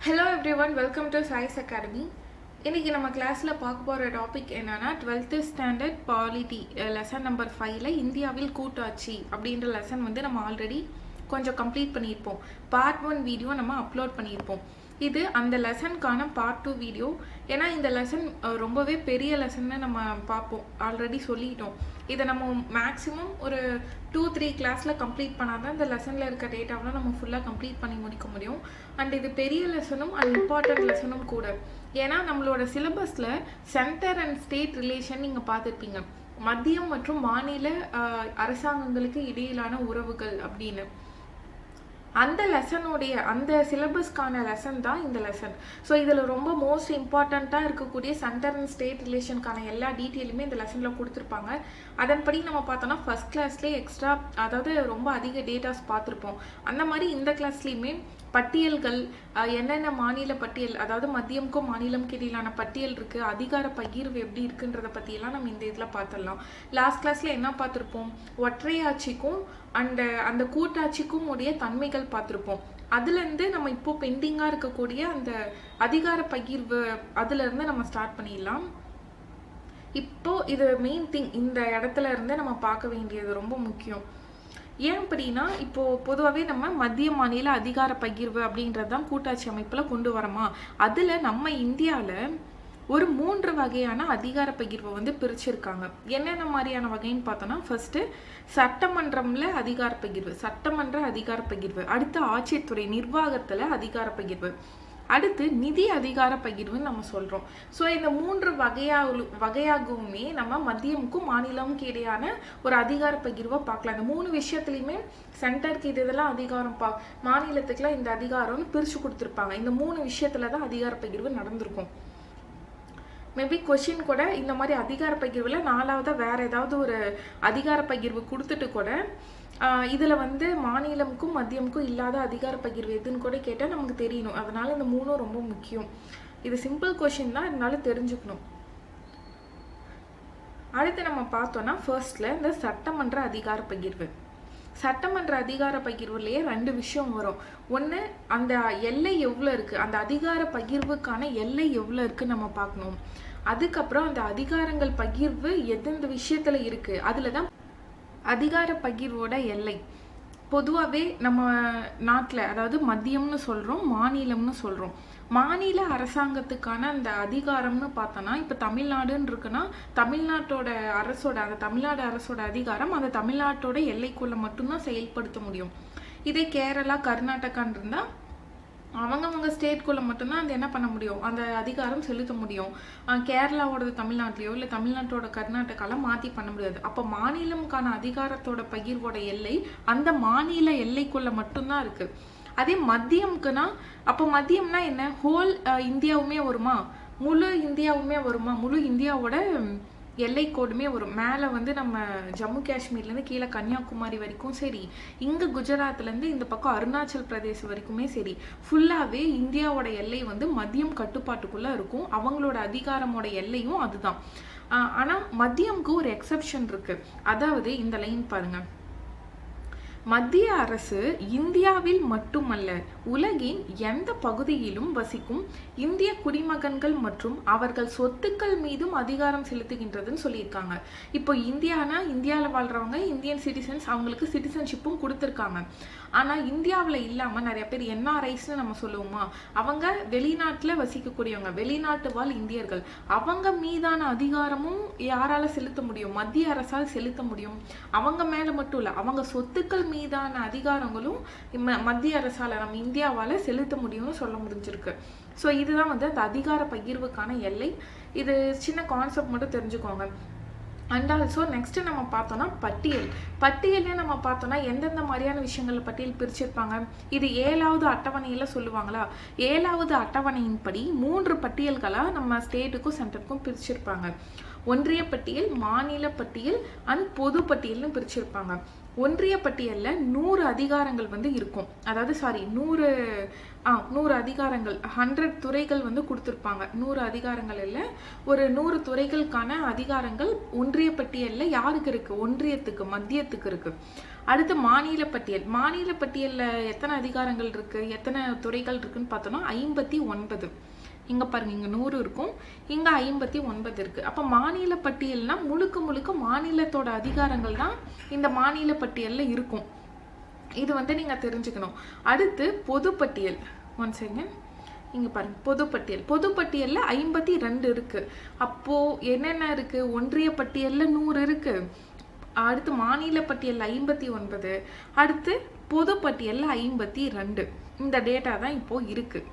Hello everyone, welcome to Science Academy. இன்னைக்கு நம்ம கிளாஸ்ல பார்க்க போற டாபிக் என்னன்னா 12th standard polity lesson number 5ல இந்தியாவில் கூட்டாட்சி அப்படிங்கற லெசன் வந்து நம்ம ஆல்ரெடி கொஞ்சம் கம்ப்ளீட் பண்ணிருப்போம். பார்ட் 1 வீடியோ நம்ம அப்லோட் பண்ணிருப்போம். இது அந்த லெசனுக்கான பார்ட் 2 வீடியோ. ஏன்னா இந்த லெசன் ரொம்பவே பெரிய லெசன்னு நம்ம பார்ப்போம். ஆல்ரெடி சொல்லிட்டோம். இதை நம்ம மேக்ஸிமம் ஒரு 2-3 கிளாஸ்ல கம்ப்ளீட் பண்ணாதான் இந்த லெசன்ல இருக்க டேட்டாவெல்லாம் நம்ம ஃபுல்லாக கம்ப்ளீட் பண்ணி முடிக்க முடியும். அண்ட் இது பெரிய லெசனும் அண்ட் இம்பார்ட்டன்ட் லெசனும் கூட. ஏன்னா நம்மளோட சிலபஸ்ல சென்டர் அண்ட் ஸ்டேட் ரிலேஷன் நீங்க பார்த்துருப்பீங்க. மத்தியம் மற்றும் மாநில அரசாங்கங்களுக்கு இடையிலான உறவுகள் அப்படின்னு. அந்த லெசனுடைய அந்த சிலபஸ்க்கான லெசன் தான் இந்த லெசன். ஸோ இதில் ரொம்ப மோஸ்ட் இம்பார்ட்டண்ட்டாக இருக்கக்கூடிய சென்டர் அண்ட் ஸ்டேட் ரிலேஷனுக்கான எல்லா டீட்டெயிலுமே இந்த லெசனில் கொடுத்துருப்பாங்க. அதன்படி நம்ம பார்த்தோன்னா ஃபர்ஸ்ட் கிளாஸ்லேயே எக்ஸ்ட்ரா, அதாவது ரொம்ப அதிக டேட்டாஸ் பார்த்துருப்போம். அந்த மாதிரி இந்த கிளாஸ்லேயுமே பட்டியல்கள், என்னென்ன மாநில பட்டியல், அதாவது மத்தியமுக்கும் மாநிலமுக்கு இடையிலான பட்டியல் இருக்கு, அதிகார பகிர்வு எப்படி இருக்குன்றத பற்றியெல்லாம் நம்ம இந்த இதில் பார்த்துடலாம். லாஸ்ட் கிளாஸில் என்ன பார்த்துருப்போம், ஒற்றையாட்சிக்கும் அந்த கூட்டாட்சிக்கும் உடைய தன்மைகள் பார்த்துருப்போம். அதுலேருந்து நம்ம இப்போ பெண்டிங்காக இருக்கக்கூடிய அந்த அதிகார பகிர்வு அதுலேருந்து நம்ம ஸ்டார்ட் பண்ணிடலாம். இப்போ இது மெயின் திங், இந்த இடத்துல இருந்து நம்ம பார்க்க வேண்டியது ரொம்ப முக்கியம். ஏன் அப்படின்னா, இப்போ பொதுவாகவே நம்ம மத்திய மாநில அதிகார பகிர்வு அப்படின்றது தான் கூட்டாட்சி அமைப்பில் கொண்டு வரோமா. அதில் நம்ம இந்தியாவில் ஒரு 3 வகையான அதிகார பகிர்வை வந்து பிரிச்சிருக்காங்க. என்னென்ன மாதிரியான வகைன்னு பார்த்தோன்னா, ஃபர்ஸ்ட் சட்டமன்றம்ல அதிகார பகிர்வு, சட்டமன்ற அதிகார பகிர்வு. அடுத்து ஆட்சித்துறை நிர்வாகத்துல அதிகார பகிர்வு. அடுத்து நிதி அதிகார பகிர்வுன்னு நம்ம சொல்றோம். ஸோ இந்த 3 வகையாகவுமே நம்ம மத்தியமுக்கும் மாநிலமுக்கும் இடையான ஒரு அதிகார பகிர்வை பார்க்கலாம். இந்த 3 விஷயத்துலையுமே சென்டருக்கு இதெல்லாம் அதிகாரம், மாநிலத்துக்குலாம் இந்த அதிகாரம்னு பிரிச்சு கொடுத்துருப்பாங்க. இந்த 3 விஷயத்துல தான் அதிகார பகிர்வு நடந்திருக்கும். மேபி கொஷின் கூட இந்த மாதிரி அதிகார பகிர்வில் 4வதா வேற ஏதாவது ஒரு அதிகார பகிர்வு கொடுத்துட்டு கூட இதில் வந்து மாநிலமுக்கும் மத்தியமுக்கும் இல்லாத அதிகார பகிர்வு எதுன்னு கூட கேட்டால் நமக்கு தெரியணும். அதனால இந்த 3 ரொம்ப முக்கியம். இது சிம்பிள் கொஷின் தான், இதனால தெரிஞ்சுக்கணும். அடுத்து நம்ம பார்த்தோம்னா ஃபர்ஸ்ட்ல இந்த சட்டமன்ற அதிகார பகிர்வு. சட்டமன்ற அதிகார பகிர்வுலேயே 2 விஷயம் வரும். ஒன்று, அந்த எல்லை எவ்வளோ இருக்குது, அந்த அதிகார பகிர்வுக்கான எல்லை எவ்வளோ இருக்குன்னு நம்ம பார்க்கணும். அதுக்கப்புறம் அந்த அதிகாரங்கள் பகிர்வு எந்தெந்த விஷயத்துல இருக்குது, அதில் தான் அதிகார பகிர்வோட எல்லை. பொதுவாகவே நம்ம நாட்டில், அதாவது மத்தியம்னு சொல்கிறோம், மாநிலம்னு சொல்கிறோம். மாநில அரசாங்கத்துக்கான அந்த அதிகாரம்னு பார்த்தோன்னா, இப்போ தமிழ்நாடுன்னு இருக்குன்னா தமிழ்நாட்டோட அரசோட, அந்த தமிழ்நாடு அரசோட அதிகாரம் அந்த தமிழ்நாட்டோட எல்லைக்குள்ள மட்டும்தான் செயல்படுத்த முடியும். இதே கேரளா, கர்நாடகான்னு இருந்தால் அவங்க ஸ்டேட்குள்ளே மட்டும்தான் அந்த என்ன பண்ண முடியும், அந்த அதிகாரம் செலுத்த முடியும். கேரளாவோட தமிழ்நாட்டிலையோ இல்லை தமிழ்நாட்டோட கர்நாடகாவில் மாற்றி பண்ண முடியாது. அப்போ மாநிலம்கான அதிகாரத்தோட பகிர்வோட எல்லை அந்த மாநில எல்லைக்குள்ளே மட்டும்தான் இருக்குது. அதே மத்தியம்க்குன்னா, அப்போ மத்தியம்னா என்ன, ஹோல் இந்தியாவுமே வருமா, முழு இந்தியாவுமே வருமா, முழு இந்தியாவோட எல்லை கோடுமே வரும். மேலே வந்து நம்ம ஜம்மு காஷ்மீர்லேருந்து கீழே கன்னியாகுமரி வரைக்கும் சரி, இங்கே குஜராத்லேருந்து இந்த பக்கம் அருணாச்சல் பிரதேசம் வரைக்குமே சரி, ஃபுல்லாகவே இந்தியாவோட எல்லை வந்து மத்தியம் கட்டுப்பாட்டுக்குள்ளே இருக்கும். அவங்களோட அதிகாரமோட எல்லையும் அதுதான். ஆனால் மத்தியமுக்கு ஒரு எக்ஸப்ஷன் இருக்குது. அதாவது இந்த லைன் பாருங்க, மத்திய அரசு இந்தியாவில் மட்டுமல்ல உலகின் எந்த பகுதியிலும் வசிக்கும் இந்திய குடிமகன்கள் மற்றும் அவர்கள் சொத்துக்கள் மீதும் அதிகாரம் செலுத்துகின்றதுன்னு சொல்லியிருக்காங்க. இப்போ இந்தியாவில் வாழ்றவங்க இந்தியன் சிட்டிசன்ஸ், அவங்களுக்கு சிட்டிசன்ஷிப்பும் கொடுத்துருக்காங்க. ஆனால் இந்தியாவில் இல்லாமல் நிறைய பேர் என்ஆர்ஐஸ்ன்னு நம்ம சொல்லுவோமா, அவங்க வெளிநாட்டில் வசிக்கக்கூடியவங்க, வெளிநாட்டு வாழ் இந்தியர்கள். அவங்க மீதான அதிகாரமும் யாரால செலுத்த முடியும், மத்திய அரசால் செலுத்த முடியும். அவங்க மேலே மட்டும் இல்லை, அவங்க சொத்துக்கள் மீதான அதிகாரங்களும் மத்திய அரசால, நம்ம இந்தியாவால செலுத்த முடியும்னு சொல்ல முடிஞ்சிருக்கு. ஸோ இதுதான் வந்து அந்த அதிகார பகிர்வுக்கான எல்லை. இது சின்ன கான்செப்ட் மட்டும் தெரிஞ்சுக்கோங்க. அண்ட் ஆல்சோ நெக்ஸ்ட் நம்ம பார்த்தோம்னா பட்டியலே நம்ம பார்த்தோம்னா எந்தெந்த மாதிரியான விஷயங்கள் பட்டியல் பிரிச்சிருப்பாங்க. இது 7வது அட்டவணையில சொல்லுவாங்களா, 7வது அட்டவணையின்படி 3 பட்டியல்களாக நம்ம ஸ்டேட்டுக்கும் சென்டருக்கும் பிரிச்சிருப்பாங்க. ஒன்றிய பட்டியல், மாநில பட்டியல் அண்ட் பொது பட்டியல்னு பிரிச்சிருப்பாங்க. ஒன்றிய பட்டியலில் 100 அதிகாரங்கள் வந்து இருக்கும். அதாவது 100 100 அதிகாரங்கள் 100 துறைகள் வந்து கொடுத்துருப்பாங்க. 100 அதிகாரங்கள் இல்லை, ஒரு 100 துறைகளுக்கான அதிகாரங்கள் ஒன்றிய பட்டியலில் யாருக்கு இருக்குது? ஒன்றியத்துக்கு, மத்தியத்துக்கு இருக்குது. அடுத்து மாநில பட்டியல். மாநில பட்டியலில் எத்தனை அதிகாரங்கள் இருக்குது, எத்தனை துறைகள் இருக்குன்னு பார்த்தோன்னா 59. இங்கே பாருங்கள், இங்கே 100 இருக்கும், இங்கே 59 இருக்குது. அப்போ மாநில பட்டியல்னா முழுக்க முழுக்க மாநிலத்தோட அதிகாரங்கள் தான் இந்த மாநில பட்டியலில் இருக்கும். இது வந்து நீங்கள் தெரிஞ்சுக்கணும். அடுத்து பொதுப்பட்டியல். ஒன் செகண்ட், இங்கே பாருங்கள், பொதுப்பட்டியல். பொதுப்பட்டியலில் 52 இருக்குது. அப்போது என்னென்ன இருக்குது? ஒன்றிய பட்டியலில் 100 இருக்குது, அடுத்து மாநில பட்டியலில் 59, அடுத்து பொதுப்பட்டியலில் 52. இந்த டேட்டா தான் இப்போது இருக்குது.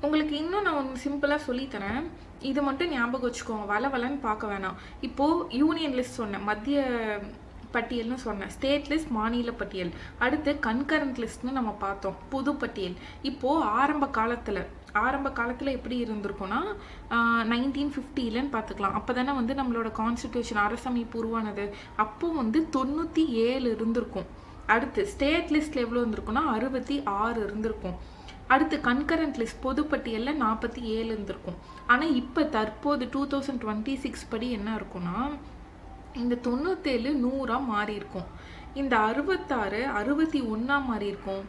உங்களுக்கு இன்னும் நான் ஒன்று சிம்பிளாக சொல்லித்தரேன், இது மட்டும் ஞாபகம் வச்சுக்கோங்க, வளன்னு பார்க்க வேணாம். இப்போது யூனியன் லிஸ்ட் சொன்னேன், மத்திய பட்டியல்னு சொன்னேன், ஸ்டேட் லிஸ்ட், மாநில பட்டியல். அடுத்து கன்கரண்ட் லிஸ்ட்னு நம்ம பார்த்தோம், பொது பட்டியல். இப்போது ஆரம்ப காலத்தில் எப்படி இருந்திருக்கும்னா 1950லன்னு பார்த்துக்கலாம். அப்போ தானே வந்து நம்மளோட கான்ஸ்டிடியூஷன், அரசமைப்பு உருவானது. அப்போ வந்து 97 இருந்திருக்கும். அடுத்து ஸ்டேட் லிஸ்ட்டில் எவ்வளோ இருந்திருக்குன்னா 66 இருந்திருக்கும். அடுத்து கன்கரண்ட் லிஸ்ட் பொதுப்பட்டியலில் 47 இருந்திருக்கும். ஆனால் இப்போ தற்போது 2026 படி என்ன இருக்குன்னா, இந்த 97 100 மாறி இருக்கும், இந்த 66 61 மாறி இருக்கும்,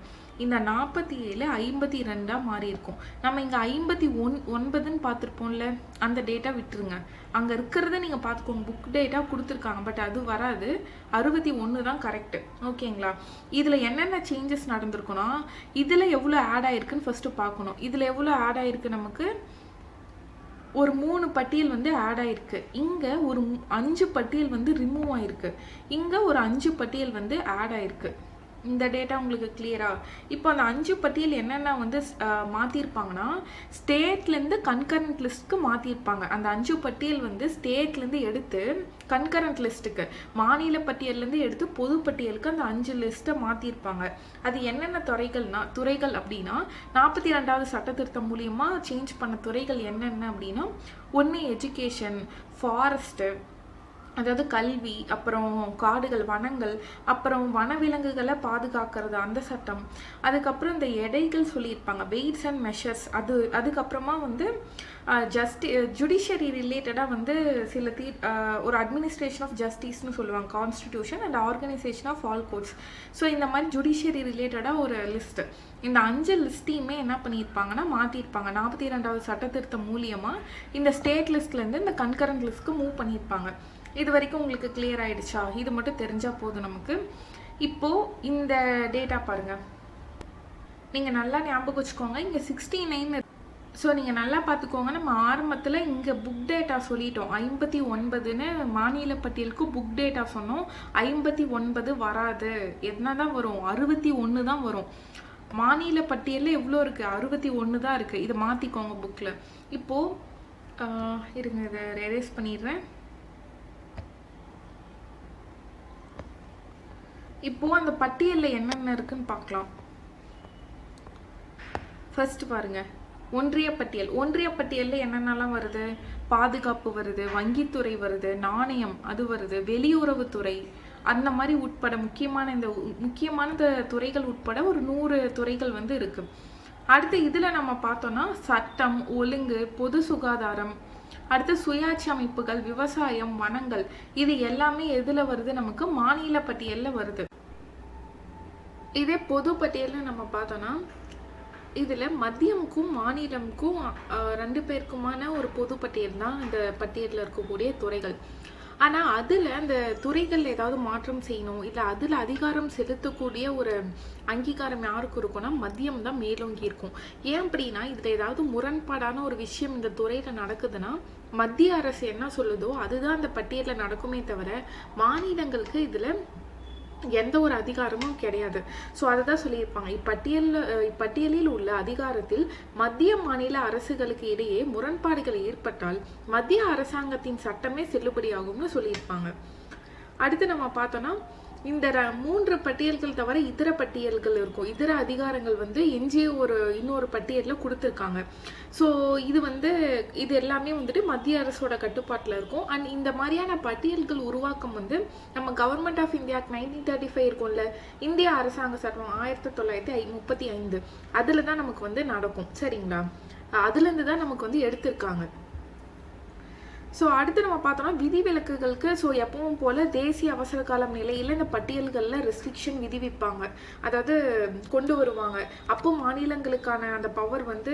இந்த 47 52 மாறி இருக்கும். நம்ம இங்கே 59ன்னு பார்த்துருப்போம்ல, அந்த டேட்டா விட்டுருங்க, அங்கே இருக்கிறத நீங்கள் பார்த்துக்கோங்க. புக் டேட்டா கொடுத்துருக்காங்க, பட் அது வராது. 61 தான் கரெக்டு, ஓகேங்களா? இதில் என்னென்ன சேஞ்சஸ் நடந்திருக்குன்னா, இதில் எவ்வளோ ஆட் ஆகிருக்குன்னு ஃபஸ்ட்டு பார்க்கணும். இதில் எவ்வளோ ஆட் ஆகிருக்கு? நமக்கு ஒரு 3 பட்டியல் வந்து ஆட் ஆயிருக்கு, இங்கே ஒரு 5 பட்டியல் வந்து ரிமூவ் ஆயிருக்கு, இங்கே ஒரு 5 பட்டியல் வந்து ஆட் ஆயிருக்கு. இந்த டேட்டா உங்களுக்கு கிளியரா? இப்போ அந்த 5 பட்டியல் என்னென்ன வந்து மாற்றிருப்பாங்கன்னா, ஸ்டேட்லேருந்து கன்கரண்ட் லிஸ்ட்டுக்கு மாற்றிருப்பாங்க. அந்த 5 பட்டியல் வந்து ஸ்டேட்லேருந்து எடுத்து கன்கரண்ட் லிஸ்ட்டுக்கு, மாநில பட்டியல்லேருந்து எடுத்து பொது பட்டியலுக்கு அந்த 5 லிஸ்ட்டை மாற்றிருப்பாங்க. அது என்னென்ன துறைகள் அப்படின்னா, 42வது சட்ட திருத்தம் மூலியமாக சேஞ்ச் பண்ண துறைகள் என்னென்ன அப்படின்னா, 1 எஜுகேஷன், ஃபாரஸ்ட்டு, அதாவது கல்வி, அப்புறம் காடுகள், வனங்கள், அப்புறம் வனவிலங்குகளை பாதுகாக்கிறது அந்த சட்டம், அதுக்கப்புறம் இந்த எடைகள் சொல்லியிருப்பாங்க, வெயிட்ஸ் அண்ட் மெஷர்ஸ், அதுக்கப்புறமா வந்து ஜுடிஷியரி ரிலேட்டடாக வந்து சில ஒரு அட்மினிஸ்ட்ரேஷன் ஆஃப் ஜஸ்டிஸ்னு சொல்லுவாங்க, constitution and organisation of all courts. So இந்த மாதிரி ஜுடிஷியரி ரிலேட்டடாக ஒரு லிஸ்ட்டு. இந்த 5 லிஸ்ட்டையுமே என்ன பண்ணியிருப்பாங்கன்னா மாற்றிருப்பாங்க. 42வது சட்டத்திருத்தம் மூலியமாக இந்த ஸ்டேட் லிஸ்ட்லேருந்து இந்த கன்கரண்ட் லிஸ்ட்க்கு மூவ் பண்ணியிருப்பாங்க. இது வரைக்கும் உங்களுக்கு கிளியர் ஆகிடுச்சா? இது மட்டும் தெரிஞ்சால் போதும் நமக்கு. இப்போது இந்த டேட்டா பாருங்கள், நீங்கள் நல்லா ஞாபகம் வச்சுக்கோங்க. இங்கே 69. ஸோ நீங்கள் நல்லா பார்த்துக்கோங்க, நம்ம ஆரம்பத்தில் இங்கே புக் டேட்டா சொல்லிட்டோம், 59ன்னு மாநில பட்டியலுக்கு புக் டேட்டா சொன்னோம். 59 வராது, என்ன தான் வரும்? 61 தான் வரும். மாநில பட்டியலில் எவ்வளோ இருக்குது? 61 தான் இருக்குது. இதை மாற்றிக்கோங்க புக்கில். இப்போது இருங்க, இதை எரேஸ் பண்ணிடுறேன். இப்போது அந்த பட்டியலில் என்னென்ன இருக்குன்னு பார்க்கலாம். ஃபர்ஸ்ட் பாருங்கள், ஒன்றிய பட்டியல். ஒன்றிய பட்டியலில் என்னென்னலாம் வருது? பாதுகாப்பு வருது, வங்கித்துறை வருது, நாணயம் அது வருது, வெளியுறவுத்துறை, அந்த மாதிரி உட்பட முக்கியமான இந்த துறைகள் உட்பட ஒரு 100 துறைகள் வந்து இருக்குது. அடுத்து இதில் நம்ம பார்த்தோன்னா சட்டம், ஒழுங்கு, பொது சுகாதாரம், அடுத்து சுயாட்சி அமைப்புகள், விவசாயம், வனங்கள், இது எல்லாமே எதில் வருது? நமக்கு மாநில பட்டியலில் வருது. இதே பொது பட்டியலில் நம்ம பார்த்தோன்னா, இதில் மத்தியமுக்கும் மாநிலமுக்கும் 2 பேருக்குமான ஒரு பொது பட்டியல் தான் இந்த பட்டியலில் இருக்கக்கூடிய துறைகள். ஆனால் அதில் அந்த துறைகள் ஏதாவது மாற்றம் செய்யணும், இல்லை அதில் அதிகாரம் செலுத்தக்கூடிய ஒரு அங்கீகாரம் யாருக்கு இருக்கும்னா மத்தியம் தான் மேலோங்கி இருக்கும். ஏன் அப்படின்னா, இதில் ஏதாவது முரண்பாடான ஒரு விஷயம் இந்த துறையில் நடக்குதுன்னா மத்திய அரசு என்ன சொல்லுதோ அதுதான் அந்த பட்டியலில் நடக்குமே தவிர மாநிலங்களுக்கு இதில் எந்த ஒரு அதிகாரமும் கிடையாது. ஸோ அதை தான் சொல்லியிருப்பாங்க, இப்பட்டியலில் உள்ள அதிகாரத்தில் மத்திய மாநில அரசுகளுக்கு இடையே முரண்பாடுகள் ஏற்பட்டால் மத்திய அரசாங்கத்தின் சட்டமே செல்லுபடியாகும்னு சொல்லியிருப்பாங்க. அடுத்து நம்ம பார்த்தோன்னா இந்த 3 பட்டியல்கள் தவிர இதர பட்டியல்கள் இருக்கும். இதர அதிகாரங்கள் வந்து எஞ்சிய இன்னொரு பட்டியலில் கொடுத்துருக்காங்க. ஸோ இது எல்லாமே வந்துட்டு மத்திய அரசோட கட்டுப்பாட்டில் இருக்கும். அண்ட் இந்த மாதிரியான பட்டியல்கள் உருவாக்கம் வந்து நம்ம கவர்மெண்ட் ஆஃப் இந்தியா 1935 இருக்கும்ல, இந்திய அரசாங்க சட்டம் 1935 அதில் தான் நமக்கு வந்து நடக்கும். சரிங்களா? அதுலேருந்து தான் நமக்கு வந்து எடுத்திருக்காங்க. ஸோ அடுத்து நம்ம பார்த்தோம்னா விதிவிலக்குகளுக்கு எப்பவும் போல தேசிய அவசர காலம் நிலையில் இந்த பட்டியல்களில் ரெஸ்ட்ரிக்ஷன் விதிவிப்பாங்க, அதாவது கொண்டு வருவாங்க. அப்போ மாநிலங்களுக்கான அந்த பவர் வந்து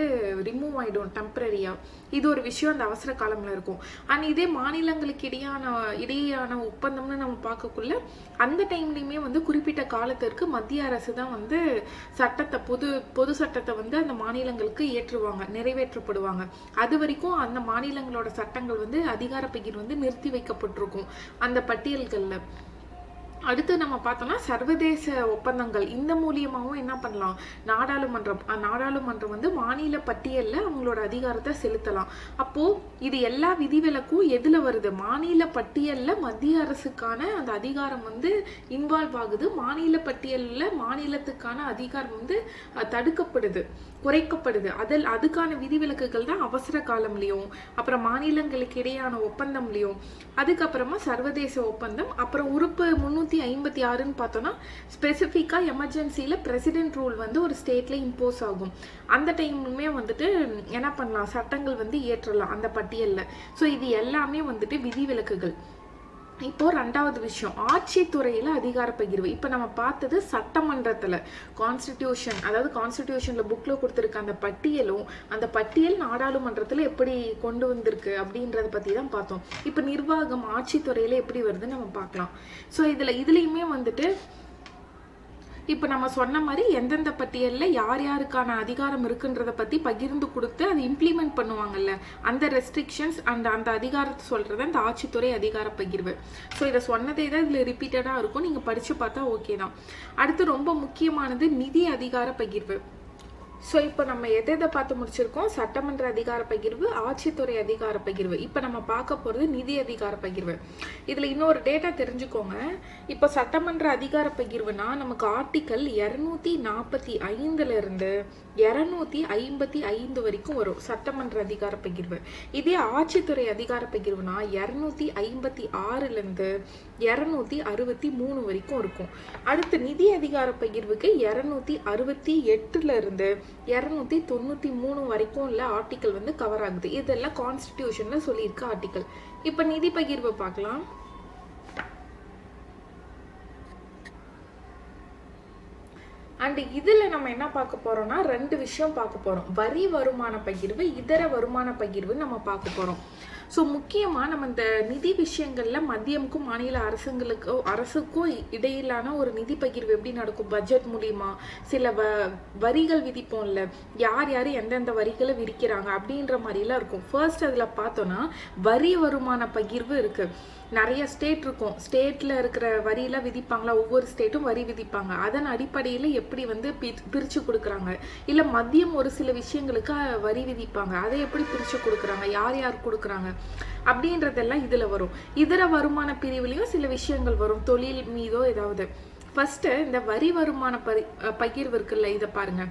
ரிமூவ் ஆகிடும் டெம்பரரியாக. இது ஒரு விஷயம் அந்த அவசர காலம்ல இருக்கும். அண்ட் இதே மாநிலங்களுக்கு இடையேயான ஒப்பந்தம்னு நம்ம பார்க்கக்குள்ள அந்த டைம்லையுமே வந்து குறிப்பிட்ட காலத்திற்கு மத்திய அரசு தான் வந்து சட்டத்தை பொது சட்டத்தை வந்து அந்த மாநிலங்களுக்கு ஏற்றுவாங்க, நிறைவேற்றப்படுவாங்க. அது வரைக்கும் அந்த மாநிலங்களோட சட்டங்கள் வந்து அதிகார பகிர்வு வந்து நிறுத்தி வைக்கப்பட்டிருக்கும் அந்த பட்டியல்கள்ல. அடுத்து நம்ம பார்த்தோம்னா சர்வதேச ஒப்பந்தங்கள், இந்த மூலியமாகவும் என்ன பண்ணலாம், நாடாளுமன்றம் வந்து மாநில பட்டியல்ல அவங்களோட அதிகாரத்தை செலுத்தலாம். அப்போ இது எல்லா விதிவிலக்கும் எதுல வருது, மாநில பட்டியல்ல மத்திய அரசுக்கான அந்த அதிகாரம் வந்து இன்வால்வ் ஆகுது. மாநில பட்டியல்ல மாநிலத்துக்கான அதிகாரம் வந்து தடுக்கப்படுது, குறைக்கப்படுது. அதுக்கான விதிவிலக்குகள் தான் அவசர காலம்லயும், அப்புறம் மாநிலங்களுக்கு இடையான ஒப்பந்தம்லயும், அதுக்கப்புறமா சர்வதேச ஒப்பந்தம், அப்புறம் உறுப்பு 356ன்னு பார்த்தோம்னா ஸ்பெசிஃபிக்கா எமர்ஜென்சியில பிரசிடென்ட் ரூல் வந்து ஒரு ஸ்டேட்ல இம்போஸ் ஆகும். அந்த டைமுமே வந்துட்டு என்ன பண்ணலாம், சட்டங்கள் வந்து இயற்றலாம் அந்த பட்டியல்ல. ஸோ இது எல்லாமே வந்துட்டு விதிவிலக்குகள். இப்போ 2வது விஷயம், ஆட்சித்துறையில அதிகார பகிர்வு. இப்ப நம்ம பார்த்தது சட்டமன்றத்துல கான்ஸ்டிடியூஷன், அதாவது கான்ஸ்டிடியூஷன்ல புக்ல கொடுத்திருக்க அந்த பட்டியலும், அந்த பட்டியல் நாடாளுமன்றத்துல எப்படி கொண்டு வந்திருக்கு அப்படின்றத பத்தி தான் பார்த்தோம். இப்ப நிர்வாகம் ஆட்சித்துறையில எப்படி வருதுன்னு நம்ம பார்க்கலாம். ஸோ இதுலயுமே வந்துட்டு இப்போ நம்ம சொன்ன மாதிரி எந்தெந்த பட்டியலில் யார் யாருக்கான அதிகாரம் இருக்குன்றத பற்றி பகிர்ந்து கொடுத்து அதை இம்ப்ளிமெண்ட் பண்ணுவாங்கல்ல, அந்த ரெஸ்ட்ரிக்ஷன்ஸ் அந்த அதிகாரத்தை சொல்கிறது அந்த ஆட்சித்துறை அதிகார பகிர்வு. ஸோ இதை சொன்னதே தான் இதில் ரிப்பீட்டடாக இருக்கும், நீங்கள் படித்து பார்த்தா ஓகே தான். அடுத்து ரொம்ப முக்கியமானது நிதி அதிகார பகிர்வு. ஸோ இப்போ நம்ம எதை பார்த்து முடிச்சிருக்கோம், சட்டமன்ற அதிகார பகிர்வு, ஆட்சித்துறை அதிகார பகிர்வு. இப்போ நம்ம பார்க்க போகிறது நிதி அதிகார பகிர்வு. இதில் இன்னொரு டேட்டா தெரிஞ்சுக்கோங்க. இப்போ சட்டமன்ற அதிகார பகிர்வுனா நமக்கு ஆர்டிக்கல் 245 255 வரைக்கும் வரும் சட்டமன்ற அதிகார பகிர்வு. இதே ஆட்சித்துறை அதிகார பகிர்வுனா 256 263 வரைக்கும் இருக்கும். அடுத்து நிதி அதிகார பகிர்வுக்கு 268 293 வரைக்கும் உள்ள ஆர்டிக்கல் வந்து கவர் ஆகுது. இதெல்லாம் கான்ஸ்டிடியூஷன்ல சொல்லியிருக்க ஆர்டிக்கல். இப்ப நிதி பகிர்வு பார்க்கலாம். அண்ட் இதுல நம்ம என்ன பார்க்க போறோம்னா 2 விஷயம் பார்க்க போறோம். வரி வருமான பகிர்வு, இதர வருமான பகிர்வு நம்ம பார்க்க போறோம். ஸோ முக்கியமாக நம்ம இந்த நிதி விஷயங்களில் மத்தியமுக்கும் மாநில அரசுக்கும் இடையிலான ஒரு நிதி பகிர்வு எப்படி நடக்கும், பட்ஜெட் மூலியமா சில வரிகள் விதிப்போம்ல, யார் யார் எந்தெந்த வரிகளை விதிக்கிறாங்க அப்படின்ற மாதிரிலாம் இருக்கும். ஃபர்ஸ்ட் அதில் பார்த்தோன்னா வரி வருமான பகிர்வு இருக்குது. நிறைய ஸ்டேட் இருக்கும், ஸ்டேட்டில் இருக்கிற வரியெல்லாம் விதிப்பாங்களா, ஒவ்வொரு ஸ்டேட்டும் வரி விதிப்பாங்க. அதன் அடிப்படையில் எப்படி வந்து பிரித்து கொடுக்குறாங்க, இல்லை மத்தியம் ஒரு சில விஷயங்களுக்கு வரி விதிப்பாங்க, அதை எப்படி பிரித்து கொடுக்குறாங்க, யார் யார் கொடுக்குறாங்க அப்படின்றதெல்லாம் இதில் வரும். இதர வருமான பிரிவுலையும் சில விஷயங்கள் வரும், தொழில் மீதோ ஏதாவது. ஃபர்ஸ்ட் இந்த வரி வருமான பகிர்வு இருக்குல்ல, இதை பாருங்க.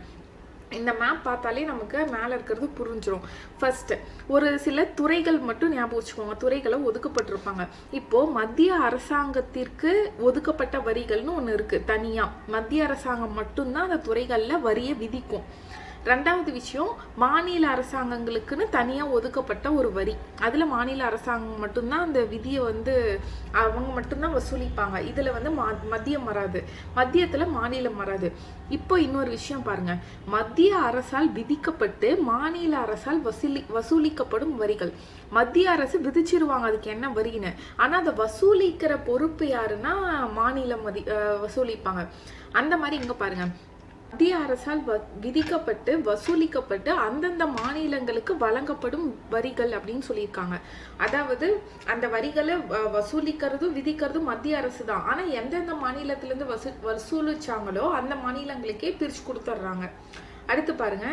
இந்த மேப் பார்த்தாலே நமக்கு மேலே இருக்கிறது புரிஞ்சிடும். ஃபர்ஸ்ட் ஒரு சில துறைகள் மட்டும் ஞாபகம் வச்சுக்கோங்க, துறைகளை ஒதுக்கப்பட்டிருப்பாங்க. இப்போ மத்திய அரசாங்கத்திற்கு ஒதுக்கப்பட்ட வரிகள்னு ஒன்று இருக்கு தனியா, மத்திய அரசாங்கம் மட்டும்தான் அந்த துறைகள்ல வரியை விதிக்கும். 2வது விஷயம், மாநில அரசாங்கங்களுக்குன்னு தனியாக ஒதுக்கப்பட்ட ஒரு வரி, அதில் மாநில அரசாங்கம் மட்டும்தான் அந்த விதியை வந்து அவங்க மட்டும்தான் வசூலிப்பாங்க. இதில் வந்து மத்தியம் வராது, மத்தியத்தில் மாநிலம் வராது. இப்போ இன்னொரு விஷயம் பாருங்க, மத்திய அரசால் விதிக்கப்பட்டு மாநில அரசால் வசூலிக்கப்படும் வரிகள். மத்திய அரசு விதிச்சிருவாங்க அதுக்கு என்ன வரின்னு, ஆனால் அதை வசூலிக்கிற பொறுப்பு யாருன்னா மாநிலம் வசூலிப்பாங்க. அந்த மாதிரி இங்கே பாருங்க, மத்திய அரசால் விதிக்கப்பட்டு வசூலிக்கப்பட்டு அந்தந்த மாநிலங்களுக்கு வழங்கப்படும் வரிகள் அப்படின்னு சொல்லியிருக்காங்க. அதாவது அந்த வரிகளை வசூலிக்கிறதும் விதிக்கிறதும் மத்திய அரசு தான், ஆனா எந்தெந்த மாநிலத்திலிருந்து வசூலிச்சாங்களோ அந்த மாநிலங்களுக்கே பிரிச்சு கொடுத்துட்றாங்க. அடுத்து பாருங்க,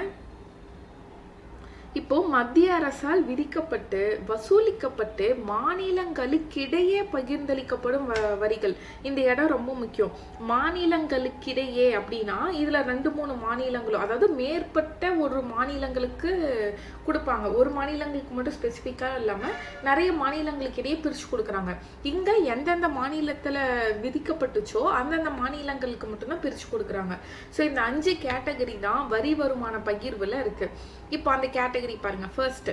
இப்போ மத்திய அரசால் விதிக்கப்பட்டு வசூலிக்கப்பட்டு மாநிலங்களுக்கிடையே பகிர்ந்தளிக்கப்படும் வரிகள். இந்த இடம் ரொம்ப முக்கியம். மாநிலங்களுக்கிடையே அப்படின்னா இதுல 2-3 மாநிலங்களும், அதாவது மேற்பட்ட ஒரு மாநிலங்களுக்கு கொடுப்பாங்க. ஒரு மாநிலங்களுக்கு மட்டும் ஸ்பெசிஃபிக்கா இல்லாம நிறைய மாநிலங்களுக்கு இடையே பிரிச்சு கொடுக்குறாங்க. இங்க எந்தெந்த மாநிலத்துல விதிக்கப்பட்டுச்சோ அந்தந்த மாநிலங்களுக்கு மட்டும்தான் பிரிச்சு கொடுக்குறாங்க. ஸோ இந்த 5 கேட்டகரி தான் வரி வருமான பகிர்வுல இருக்கு. இப்போ அந்த கேட்டகரி பாருங்க. ஃபர்ஸ்ட்,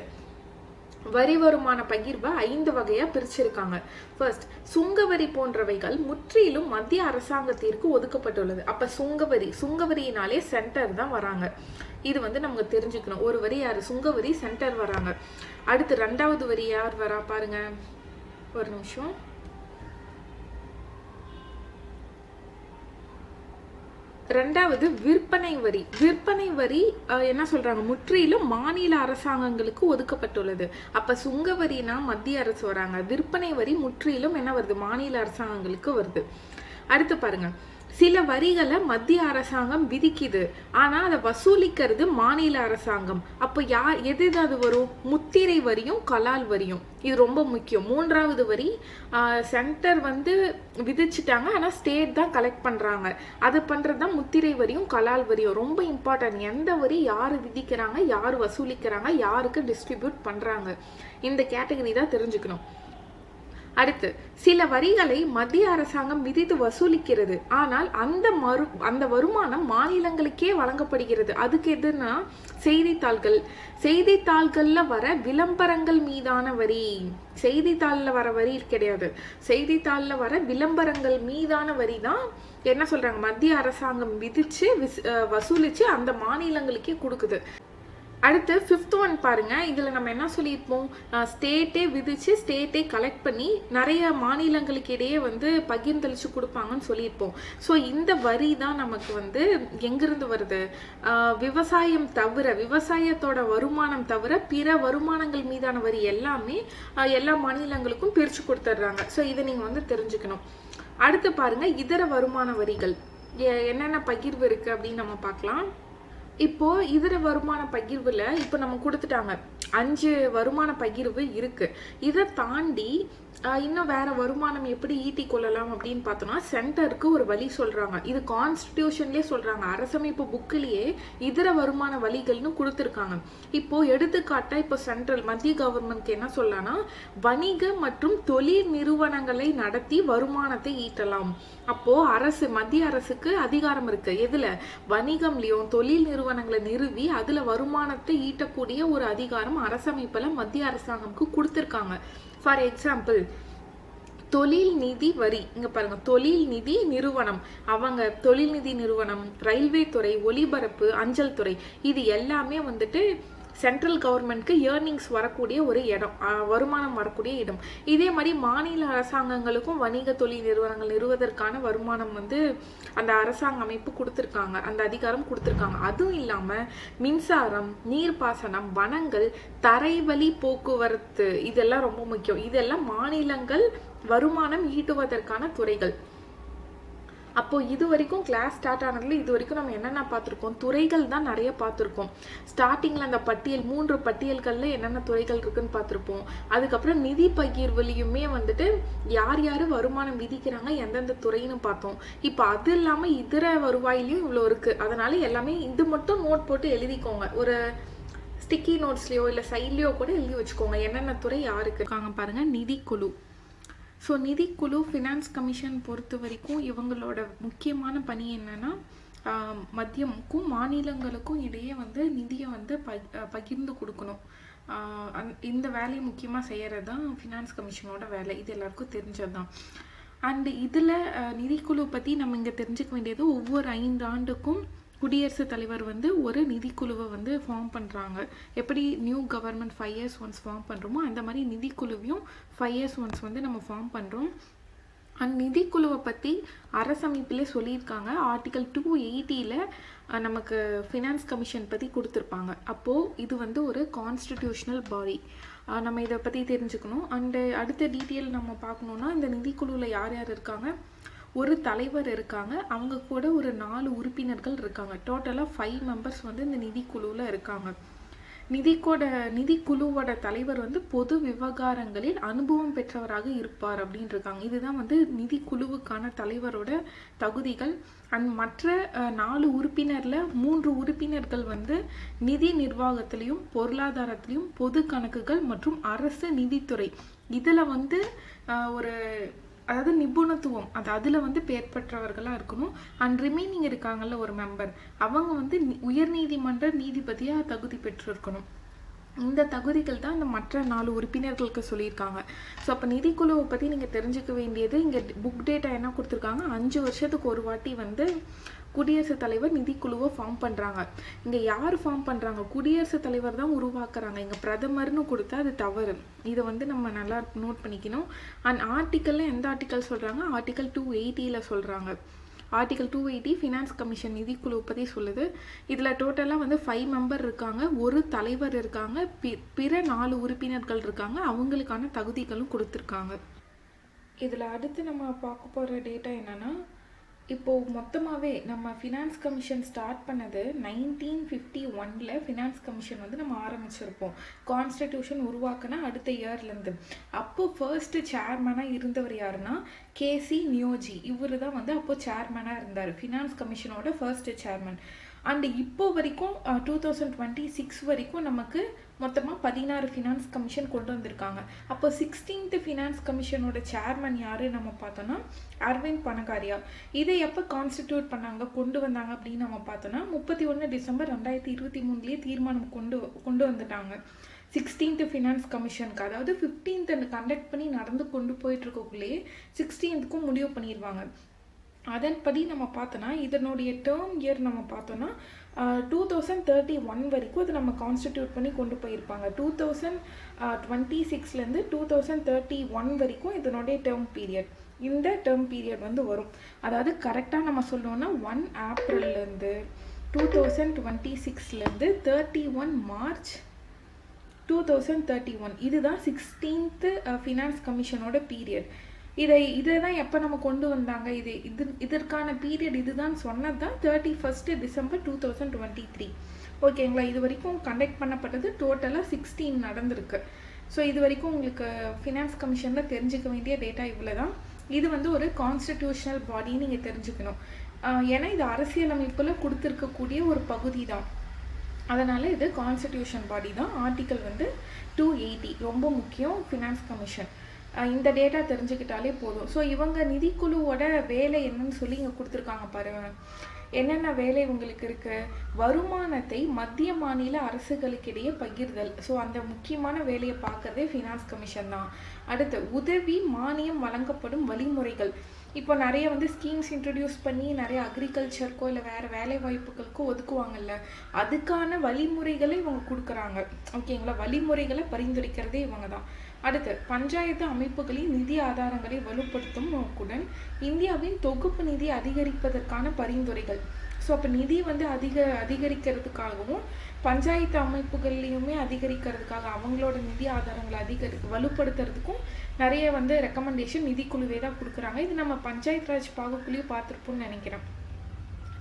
வரி வருமான பகிர்வை 5 வகையா பிரிச்சிருக்காங்க. ஃபர்ஸ்ட், சுங்கவரி போன்றவைகள் முற்றிலும் மத்திய அரசாங்கத்திற்கு ஒதுக்கப்பட்டுள்ளது. அப்ப சுங்கவரியினாலே சென்டர் தான் வராங்க. இது நமக்கு தெரிஞ்சுக்கணும். ஒரு வரி யாரு? சுங்கவரி, சென்டர் வராங்க. அடுத்து 2வது வரி யார் வரா பாருங்க. ஒரு நிமிஷம். ரெண்டாவது விற்பனை வரி. விற்பனை வரி என்ன சொல்றாங்க? முற்றிலும் மாநில அரசாங்கங்களுக்கு ஒதுக்கப்பட்டுள்ளது. அப்ப சுங்க வரினா மத்திய அரசு வராங்க. விற்பனை வரி முற்றிலும் என்ன வருது? மாநில அரசாங்கங்களுக்கு வருது. அடுத்து பாருங்க, சில வரிகளை மத்திய அரசாங்கம் விதிக்குது, ஆனா அதை வசூலிக்கிறது மாநில அரசாங்கம். அப்போ எது அது வரும்? முத்திரை வரியும் கலால் வரியும். இது ரொம்ப முக்கியம். 3வது வரி சென்டர் விதிச்சுட்டாங்க, ஆனா ஸ்டேட் தான் கலெக்ட் பண்றாங்க. அது பண்றதுதான் முத்திரை வரியும் கலால் வரியும். ரொம்ப இம்பார்ட்டன்ட். எந்த வரி யாரு விதிக்கிறாங்க, யாரு வசூலிக்கிறாங்க, யாருக்கு டிஸ்ட்ரிபியூட் பண்றாங்க, இந்த கேட்டகரி தான் தெரிஞ்சுக்கணும். அடுத்து, சில வரிகளை மத்திய அரசாங்கம் விதித்து வசூலிக்கிறது, ஆனால் அந்த வருமானம் மாநிலங்களுக்கே வழங்கப்படுகிறது. அதுக்கு எதுனா செய்தித்தாள்கள்ல வர விளம்பரங்கள் மீதான வரி. செய்தித்தாள்ல வர வரி கிடையாது, செய்தித்தாள்ல வர விளம்பரங்கள் மீதான வரி தான் என்ன சொல்றாங்க? மத்திய அரசாங்கம் விதிச்சு வசூலிச்சு அந்த மாநிலங்களுக்கே கொடுக்குது. அடுத்து 5th ஒன் பாருங்க. இதுல நம்ம என்ன சொல்லியிருப்போம்? ஸ்டேட்டே விதிச்சு ஸ்டேட்டே கலெக்ட் பண்ணி நிறைய மாநிலங்களுக்கு இடையே பகிர்ந்தளிச்சு கொடுப்பாங்கன்னு சொல்லியிருப்போம். ஸோ இந்த வரி தான் நமக்கு எங்கிருந்து வருது? விவசாயம் தவிர, விவசாயத்தோட வருமானம் தவிர பிற வருமானங்கள் மீதான வரி எல்லாமே எல்லா மாநிலங்களுக்கும் பிரிச்சு கொடுத்துட்றாங்க. ஸோ இதை நீங்க தெரிஞ்சுக்கணும். அடுத்து பாருங்க, இதர வருமான வரிகள் என்னென்ன பகிர்வு இருக்கு அப்படின்னு நம்ம பார்க்கலாம். இப்போ இதர வருமான பகிர்வுல இப்போ நம்ம கொடுத்துட்டாங்க 5 வருமான பகிர்வு இருக்கு. இதை தாண்டி இன்னும் வேற வருமானம் எப்படி ஈட்டி கொள்ளலாம் அப்படின்னு பார்த்தோம்னா சென்டருக்கு ஒரு வழி சொல்றாங்க. இது கான்ஸ்டிடியூஷன்லயே சொல்றாங்க, அரசமைப்பு புக்கிலேயே இதர வருமான வழிகள்னு கொடுத்துருக்காங்க. இப்போ எடுத்துக்காட்டா இப்போ சென்ட்ரல் மத்திய கவர்மெண்ட்க்கு என்ன சொல்லலாம்னா வணிக மற்றும் தொழில் நிறுவனங்களை நடத்தி வருமானத்தை ஈட்டலாம். அப்போ மத்திய அரசுக்கு அதிகாரம் இருக்கு. எதுல? வணிகம்லயும் தொழில் நிறுவனங்களை நிறுவி அதுல வருமானத்தை ஈட்டக்கூடிய ஒரு அதிகாரம் அரசமைப்புல மத்திய அரசாங்கம்க்கு கொடுத்துருக்காங்க. ஃபார் எக்ஸாம்பிள், தொழில் நிதி வரி. இங்க பாருங்க, தொழில் நிதி நிறுவனம், அவங்க தொழில் நிதி நிறுவனம், ரயில்வே துறை, ஒலிபரப்பு, அஞ்சல் துறை, இது எல்லாமே சென்ட்ரல் கவர்மெண்ட்க்கு ஏர்னிங்ஸ் வரக்கூடிய ஒரு இடம், வருமானம் வரக்கூடிய இடம். இதே மாதிரி மாநில அரசாங்கங்களுக்கும் வணிக தொழில் நிறுவனங்கள் நிறுவதற்கான வருமானம் அந்த அரசாங்க அமைப்பு கொடுத்துருக்காங்க, அந்த அதிகாரம் கொடுத்துருக்காங்க. அதுவும் இல்லாம மின்சாரம், நீர்ப்பாசனம், வனங்கள், தரைவழி போக்குவரத்து, இதெல்லாம் ரொம்ப முக்கியம். இதெல்லாம் மாநிலங்கள் வருமானம் ஈட்டுவதற்கான துறைகள். அப்போ இது வரைக்கும் கிளாஸ் ஸ்டார்ட் ஆனதுல இது வரைக்கும் நம்ம என்னென்ன பார்த்துருக்கோம்? துறைகள் தான் நிறைய பார்த்துருக்கோம். ஸ்டார்டிங்ல அந்த 3 பட்டியல்கள்ல என்னென்ன துறைகள் இருக்குன்னு பார்த்துருப்போம். அதுக்கப்புறம் நிதி பகிர்வுலையுமே யார் யாரு வருமானம் விதிக்கிறாங்க, எந்தெந்த துறைன்னு பார்த்தோம். இப்போ அது இல்லாம இதர வருவாயிலையும் இவ்வளோ இருக்கு. அதனால எல்லாமே இது மட்டும் நோட் போட்டு எழுதிக்கோங்க. ஒரு ஸ்டிக்கி நோட்ஸ்லயோ இல்லை சைட்லயோ கூட எழுதி வச்சுக்கோங்க, என்னென்ன துறை யாருக்கு இருக்காங்க பாருங்க. நிதிக்குழு. ஸோ நிதிக்குழு ஃபினான்ஸ் கமிஷன் பொறுத்த வரைக்கும் இவங்களோட முக்கியமான பணி என்னன்னா மத்தியமுக்கும் மாநிலங்களுக்கும் இடையே நிதியை பகிர்ந்து கொடுக்கணும். இந்த வேலையை முக்கியமாக செய்கிறது தான் ஃபினான்ஸ் கமிஷனோட வேலை. இது எல்லாருக்கும் தெரிஞ்சது தான். அண்ட் இதில் நிதிக்குழு பற்றி நம்ம இங்கே தெரிஞ்சுக்க வேண்டியது, ஒவ்வொரு 5 ஆண்டுக்கும் குடியரசுத் தலைவர் ஒரு நிதிக்குழுவை ஃபார்ம் பண்ணுறாங்க. எப்படி new government 5 years once form பண்ணுறோமோ அந்த மாதிரி நிதிக்குழுவையும் 5 years ஒன்ஸ் நம்ம ஃபார்ம் பண்ணுறோம். அந்த நிதிக்குழுவை பற்றி அரசமைப்பிலே சொல்லியிருக்காங்க. ஆர்டிகல் 280 நமக்கு ஃபினான்ஸ் கமிஷன் பற்றி கொடுத்துருப்பாங்க. அப்போது இது ஒரு கான்ஸ்டிடியூஷனல் பாடி. நம்ம இதை பற்றி தெரிஞ்சுக்கணும். அண்டு அடுத்த டீட்டெயில் நம்ம பார்க்கணுன்னா, இந்த நிதிக்குழுவில் யார் யார் இருக்காங்க? ஒரு தலைவர் இருக்காங்க, அவங்க கூட ஒரு 4 உறுப்பினர்கள் இருக்காங்க. டோட்டலாக 5 members இந்த நிதிக்குழுவில் இருக்காங்க. நிதிக்குழுவோட தலைவர் வந்து பொது விவகாரங்களில் அனுபவம் பெற்றவராக இருப்பார் அப்படின்னு இருக்காங்க. இதுதான் வந்து நிதிக்குழுவுக்கான தலைவரோட தகுதிகள். மற்ற 4 உறுப்பினர்ல 3 உறுப்பினர்கள் வந்து நிதி நிர்வாகத்திலையும் பொருளாதாரத்திலையும் பொது கணக்குகள் மற்றும் அரசு நிதித்துறை இதுல வந்து ஒரு அதாவது நிபுணத்துவம் அதில் வந்து பேர் பெற்றவர்களாக இருக்கணும். அண்ட் ரிமைனிங் இருக்காங்கல்ல ஒரு மெம்பர், அவங்க வந்து உயர்நீதிமன்ற நீதிபதியாக தகுதி பெற்றிருக்கணும். இந்த தகுதிகள் தான் இந்த மற்ற 4 உறுப்பினர்களுக்கு சொல்லியிருக்காங்க. ஸோ அப்போ நிதிக்குழுவை பற்றி நீங்கள் தெரிஞ்சுக்க வேண்டியது, இங்கே புக் டேட்டா என்ன கொடுத்துருக்காங்க, 5 வருஷத்துக்கு ஒரு வாட்டி வந்து குடியரசுத் தலைவர் நிதிக்குழுவை ஃபார்ம் பண்ணுறாங்க. இங்கே யார் ஃபார்ம் பண்ணுறாங்க, குடியரசுத் தலைவர் தான் உருவாக்குறாங்க. இங்கே பிரதமர்னு கொடுத்தா அது தவறு. இதை வந்து நம்ம நல்லா நோட் பண்ணிக்கணும். அண்ட் ஆர்டிக்கலில் எந்த ஆர்டிக்கல் சொல்கிறாங்க, ஆர்டிக்கல் 280 சொல்கிறாங்க. ஆர்டிகல் 280 ஃபினான்ஸ் கமிஷன் நிதிக்குழு பற்றி சொல்லுது. இதில் டோட்டலாக வந்து 5 மெம்பர் இருக்காங்க, ஒரு தலைவர் இருக்காங்க, பிற 4 உறுப்பினர்கள் இருக்காங்க. அவங்களுக்கான தகுதிகளும் கொடுத்துருக்காங்க. இதில் அடுத்து நம்ம பார்க்க போகிற டேட்டா என்னென்னா, இப்போது மொத்தமாகவே நம்ம ஃபினான்ஸ் கமிஷன் ஸ்டார்ட் பண்ணது 1951 ஃபினான்ஸ் கமிஷன் வந்து நம்ம ஆரம்பிச்சிருப்போம். கான்ஸ்டிடியூஷன் உருவாக்கினா அடுத்த இயர்லேருந்து. அப்போது ஃபர்ஸ்ட்டு சேர்மனாக இருந்தவர் யாருன்னா கேசி நியோஜி. இவர் தான் வந்து அப்போது சேர்மனாக இருந்தார், ஃபினான்ஸ் கமிஷனோட ஃபர்ஸ்ட்டு சேர்மன். அண்ட் இப்போ வரைக்கும் 2026 வரைக்கும் நமக்கு மொத்தமாக 16 ஃபினான்ஸ் கமிஷன் கொண்டு வந்திருக்காங்க. அப்போ 16th ஃபினான்ஸ் கமிஷனோட சேர்மன் யார் நம்ம பார்த்தோன்னா அரவிந்த் பனகாரியா. இதை எப்போ கான்ஸ்டிடியூட் பண்ணாங்க, கொண்டு வந்தாங்க அப்படின்னு நம்ம பார்த்தோன்னா 31 டிசம்பர் 2023 தீர்மானம் கொண்டு வந்துட்டாங்க 16th ஃபினான்ஸ் கமிஷனுக்கு. அதாவது 15th கண்டக்ட் பண்ணி நடந்து கொண்டு போயிட்டு இருக்கக்குள்ளேயே 16th முடிவு பண்ணிடுவாங்க. அதன்படி நம்ம பார்த்தோன்னா இதனுடைய டேர்ம் இயர் நம்ம பார்த்தோன்னா 2031 வரைக்கும் அது நம்ம கான்ஸ்டிடியூட் பண்ணி கொண்டு போயிருப்பாங்க. 2026 2031 வரைக்கும் இதனுடைய டேர்ம் பீரியட். இந்த டேர்ம் பீரியட் வந்து வரும். அதாவது கரெக்டாக நம்ம சொல்லணும்னா 1 ஏப்ரல்லேருந்து 2026 31 மார்ச் 2031 இதுதான் 16th ஃபினான்ஸ் கமிஷனோட பீரியட். இதை தான் எப்போ நம்ம கொண்டு வந்தாங்க, இதற்கான பீரியட் இதுதான் சொன்னது தான் 31 டிசம்பர் 2023. ஓகேங்களா. இது வரைக்கும் கண்டக்ட் பண்ணப்பட்டது டோட்டலாக 16 நடந்திருக்கு. ஸோ இது வரைக்கும் உங்களுக்கு ஃபினான்ஸ் கமிஷனில் தெரிஞ்சுக்க வேண்டிய டேட்டா இவ்வளோ தான். இது வந்து ஒரு கான்ஸ்டிடியூஷனல் பாடின்னு நீங்கள் தெரிஞ்சுக்கணும். ஏன்னா இது அரசியலமைப்பில் கொடுத்துருக்கக்கூடிய ஒரு பகுதி தான். அதனால் இது கான்ஸ்டிடியூஷன் பாடி தான். ஆர்டிக்கல் வந்து 280 ரொம்ப முக்கியம் ஃபினான்ஸ் கமிஷன். இந்த டேட்டா தெரிஞ்சுக்கிட்டாலே போதும். ஸோ இவங்க நிதிக்குழுவோட வேலை என்னன்னு சொல்லி இங்கே கொடுத்துருக்காங்க பாருங்க. என்னென்ன வேலை உங்களுக்கு இருக்குது, வருமானத்தை மத்திய மாநில அரசுகளுக்கிடையே பகிர்தல். ஸோ அந்த முக்கியமான வேலையை பார்க்குறதே ஃபினான்ஸ் கமிஷன் தான். அடுத்து உதவி மானியம் வழங்கப்படும் வழிமுறைகள். இப்போ நிறைய வந்து ஸ்கீம்ஸ் இன்ட்ரடியூஸ் பண்ணி நிறைய அக்ரிகல்ச்சருக்கோ இல்லை வேறு வேலை வாய்ப்புகளுக்கோ ஒதுக்குவாங்கல்ல, அதுக்கான வழிமுறைகளை இவங்க கொடுக்குறாங்க. ஓகேங்களா. வழிமுறைகளை பரிந்துரைக்கிறதே இவங்க தான். அடுத்து பஞ்சாயத்து அமைப்புகளின் நிதி ஆதாரங்களை வலுப்படுத்தும் நோக்குடன் இந்தியாவின் தொகுப்பு நிதி அதிகரிப்பதற்கான பரிந்துரைகள். ஸோ அப்போ நிதி வந்து அதிகரிக்கிறதுக்காகவும் பஞ்சாயத்து அமைப்புகள்லையுமே அதிகரிக்கிறதுக்காக அவங்களோட நிதி ஆதாரங்களை வலுப்படுத்துறதுக்கும் நிறைய வந்து ரெக்கமெண்டேஷன் நிதிக்குழுவே தான் கொடுக்குறாங்க. இது நம்ம பஞ்சாயத்து ராஜ் பாகக்குழுவையும் பார்த்துருப்போம்னு நினைக்கிறேன்.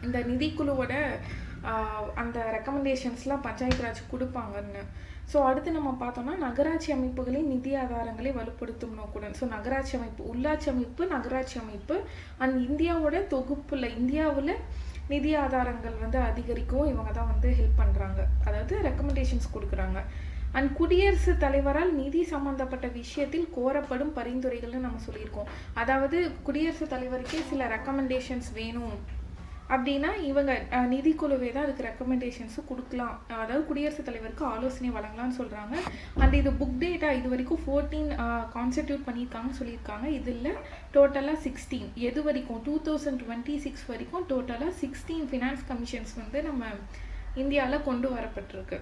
இந்த நிதிக்குழுவோட அந்த ரெக்கமெண்டேஷன்ஸ்லாம் பஞ்சாயத்து ராஜ் கொடுப்பாங்கன்னு. ஸோ அடுத்து நம்ம பார்த்தோம்னா நகராட்சி அமைப்புகளின் நிதி ஆதாரங்களை வலுப்படுத்தும் நோக்குடன். ஸோ நகராட்சி அமைப்பு, உள்ளாட்சி அமைப்பு, நகராட்சி அமைப்பு அண்ட் இந்தியாவோட இந்தியாவில் நிதி ஆதாரங்கள் வந்து அதிகரிக்கவும் இவங்க தான் வந்து ஹெல்ப் பண்ணுறாங்க, அதாவது ரெக்கமெண்டேஷன்ஸ் கொடுக்குறாங்க. அண்ட் குடியரசுத் தலைவரால் நிதி சம்மந்தப்பட்ட விஷயத்தில் கோரப்படும் பரிந்துரைகள்னு நம்ம சொல்லியிருக்கோம். அதாவது குடியரசுத் தலைவருக்கே சில ரெக்கமெண்டேஷன்ஸ் வேணும் அப்படின்னா இவங்க நிதிக்குழுவே தான் அதுக்கு ரெக்கமெண்டேஷன்ஸும் கொடுக்கலாம். அதாவது குடியரசுத் தலைவருக்கு ஆலோசனை வழங்கலாம்னு சொல்கிறாங்க. அண்ட் இது புக் டேட்டா இது வரைக்கும் 14 கான்ஸ்டிடியூட் பண்ணியிருக்காங்கன்னு சொல்லியிருக்காங்க. இதில் டோட்டலாக 16 எது வரைக்கும் 2026 வரைக்கும் டோட்டலாக 16 ஃபினான்ஸ் கமிஷன்ஸ் வந்து நம்ம இந்தியாவில் கொண்டு வரப்பட்டிருக்கு.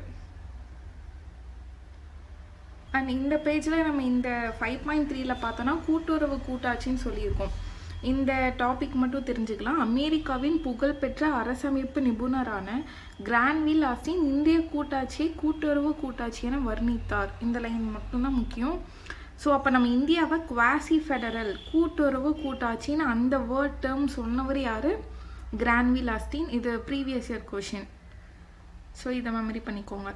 அண்ட் இந்த பேஜில் நம்ம இந்த 5.3 பார்த்தோன்னா கூட்டுறவு கூட்டாட்சின்னு சொல்லியிருக்கோம். இந்த டாபிக் மட்டும் தெரிஞ்சுக்கலாம். அமெரிக்காவின் புகழ்பெற்ற அரசமைப்பு நிபுணரான கிரான்வில் ஆஸ்டின் இந்திய கூட்டாட்சியை கூட்டுறவு கூட்டாட்சி என வர்ணித்தார். இந்த லைன் மட்டும்தான் முக்கியம். ஸோ அப்போ நம்ம இந்தியாவை குவாசி ஃபெடரல் கூட்டுறவு கூட்டாட்சின்னு அந்த வேர்ட் டேர்ம் சொன்னவர் யார், கிரான்வில் ஆஸ்டின். இது ப்ரீவியஸ் இயர் கொஷின். ஸோ இதை மெமரி பண்ணிக்கோங்க.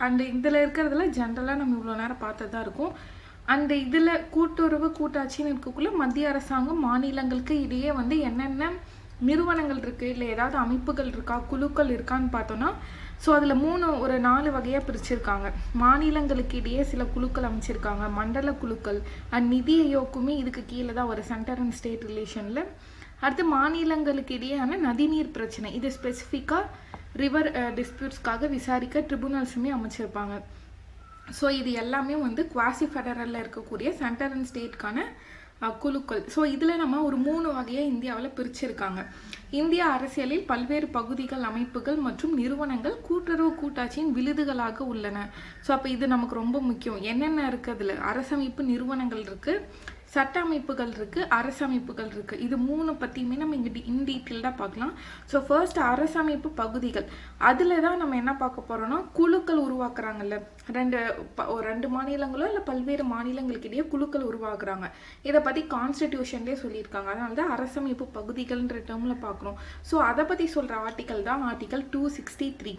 அண்ட் இதில் இருக்கிறதுல ஜென்ரலாக நம்ம இவ்வளோ நேரம் பார்த்து தான் இருக்கும். அந்த இதில் கூட்டுறவு கூட்டாட்சின்னு இருக்கக்குள்ள மத்திய அரசாங்கம் மாநிலங்களுக்கு இடையே வந்து என்னென்ன நிறுவனங்கள் இருக்குது, இல்லை ஏதாவது அமைப்புகள் இருக்கா, குழுக்கள் இருக்கான்னு பார்த்தோன்னா, ஸோ அதில் ஒரு 4 வகையாக பிரிச்சிருக்காங்க. மாநிலங்களுக்கு இடையே சில குழுக்கள் அமைச்சிருக்காங்க, மண்டல குழுக்கள். அண்ட் நிதி ஆயோக்குமே இதுக்கு கீழே தான் ஒரு சென்டர் அண்ட் ஸ்டேட் ரிலேஷனில். அடுத்து மாநிலங்களுக்கு இடையேயான நதிநீர் பிரச்சனை, இது ஸ்பெசிஃபிக்காக ரிவர் டிஸ்பியூட்ஸ்க்காக விசாரிக்க ட்ரிபுனல்ஸுமே அமைச்சிருப்பாங்க. ஸோ இது எல்லாமே வந்து குவாசி ஃபெடரலில் இருக்கக்கூடிய சென்டர் அண்ட் ஸ்டேட்கான குழுக்கள். ஸோ இதில் நம்ம ஒரு 3 வகையாக இந்தியாவில் பிரிச்சிருக்காங்க. இந்திய அரசியலில் பல்வேறு பகுதிகள், அமைப்புகள் மற்றும் நிறுவனங்கள் கூட்டுறவு கூட்டாட்சியின் விழுதுகளாக உள்ளன. ஸோ அப்போ இது நமக்கு ரொம்ப முக்கியம். என்னென்ன இருக்குது அதில்? அரசமைப்பு நிறுவனங்கள் இருக்குது, சட்ட அமைப்புகள் இருக்குது, அரசமைப்புகள் இருக்குது. இது 3 பற்றியுமே நம்ம இங்கே டீட்டெயில்டாக பார்க்கலாம். ஸோ ஃபர்ஸ்ட் அரசமைப்பு பகுதிகள். அதில் தான் நம்ம என்ன பார்க்க போகிறோம்னா, குழுக்கள் உருவாக்குறாங்கல்ல, ரெண்டு மாநிலங்களோ இல்லை பல்வேறு மாநிலங்களுக்கு இடையே குழுக்கள் உருவாக்குறாங்க. இதை பற்றி கான்ஸ்டிடியூஷன்லேயே சொல்லியிருக்காங்க. அதனால தான் அரசமைப்பு பகுதிகள்ன்ற டேர்மில் பார்க்குறோம். ஸோ அதை பற்றி சொல்கிற ஆர்டிக்கல் தான் ஆர்டிக்கல் 263.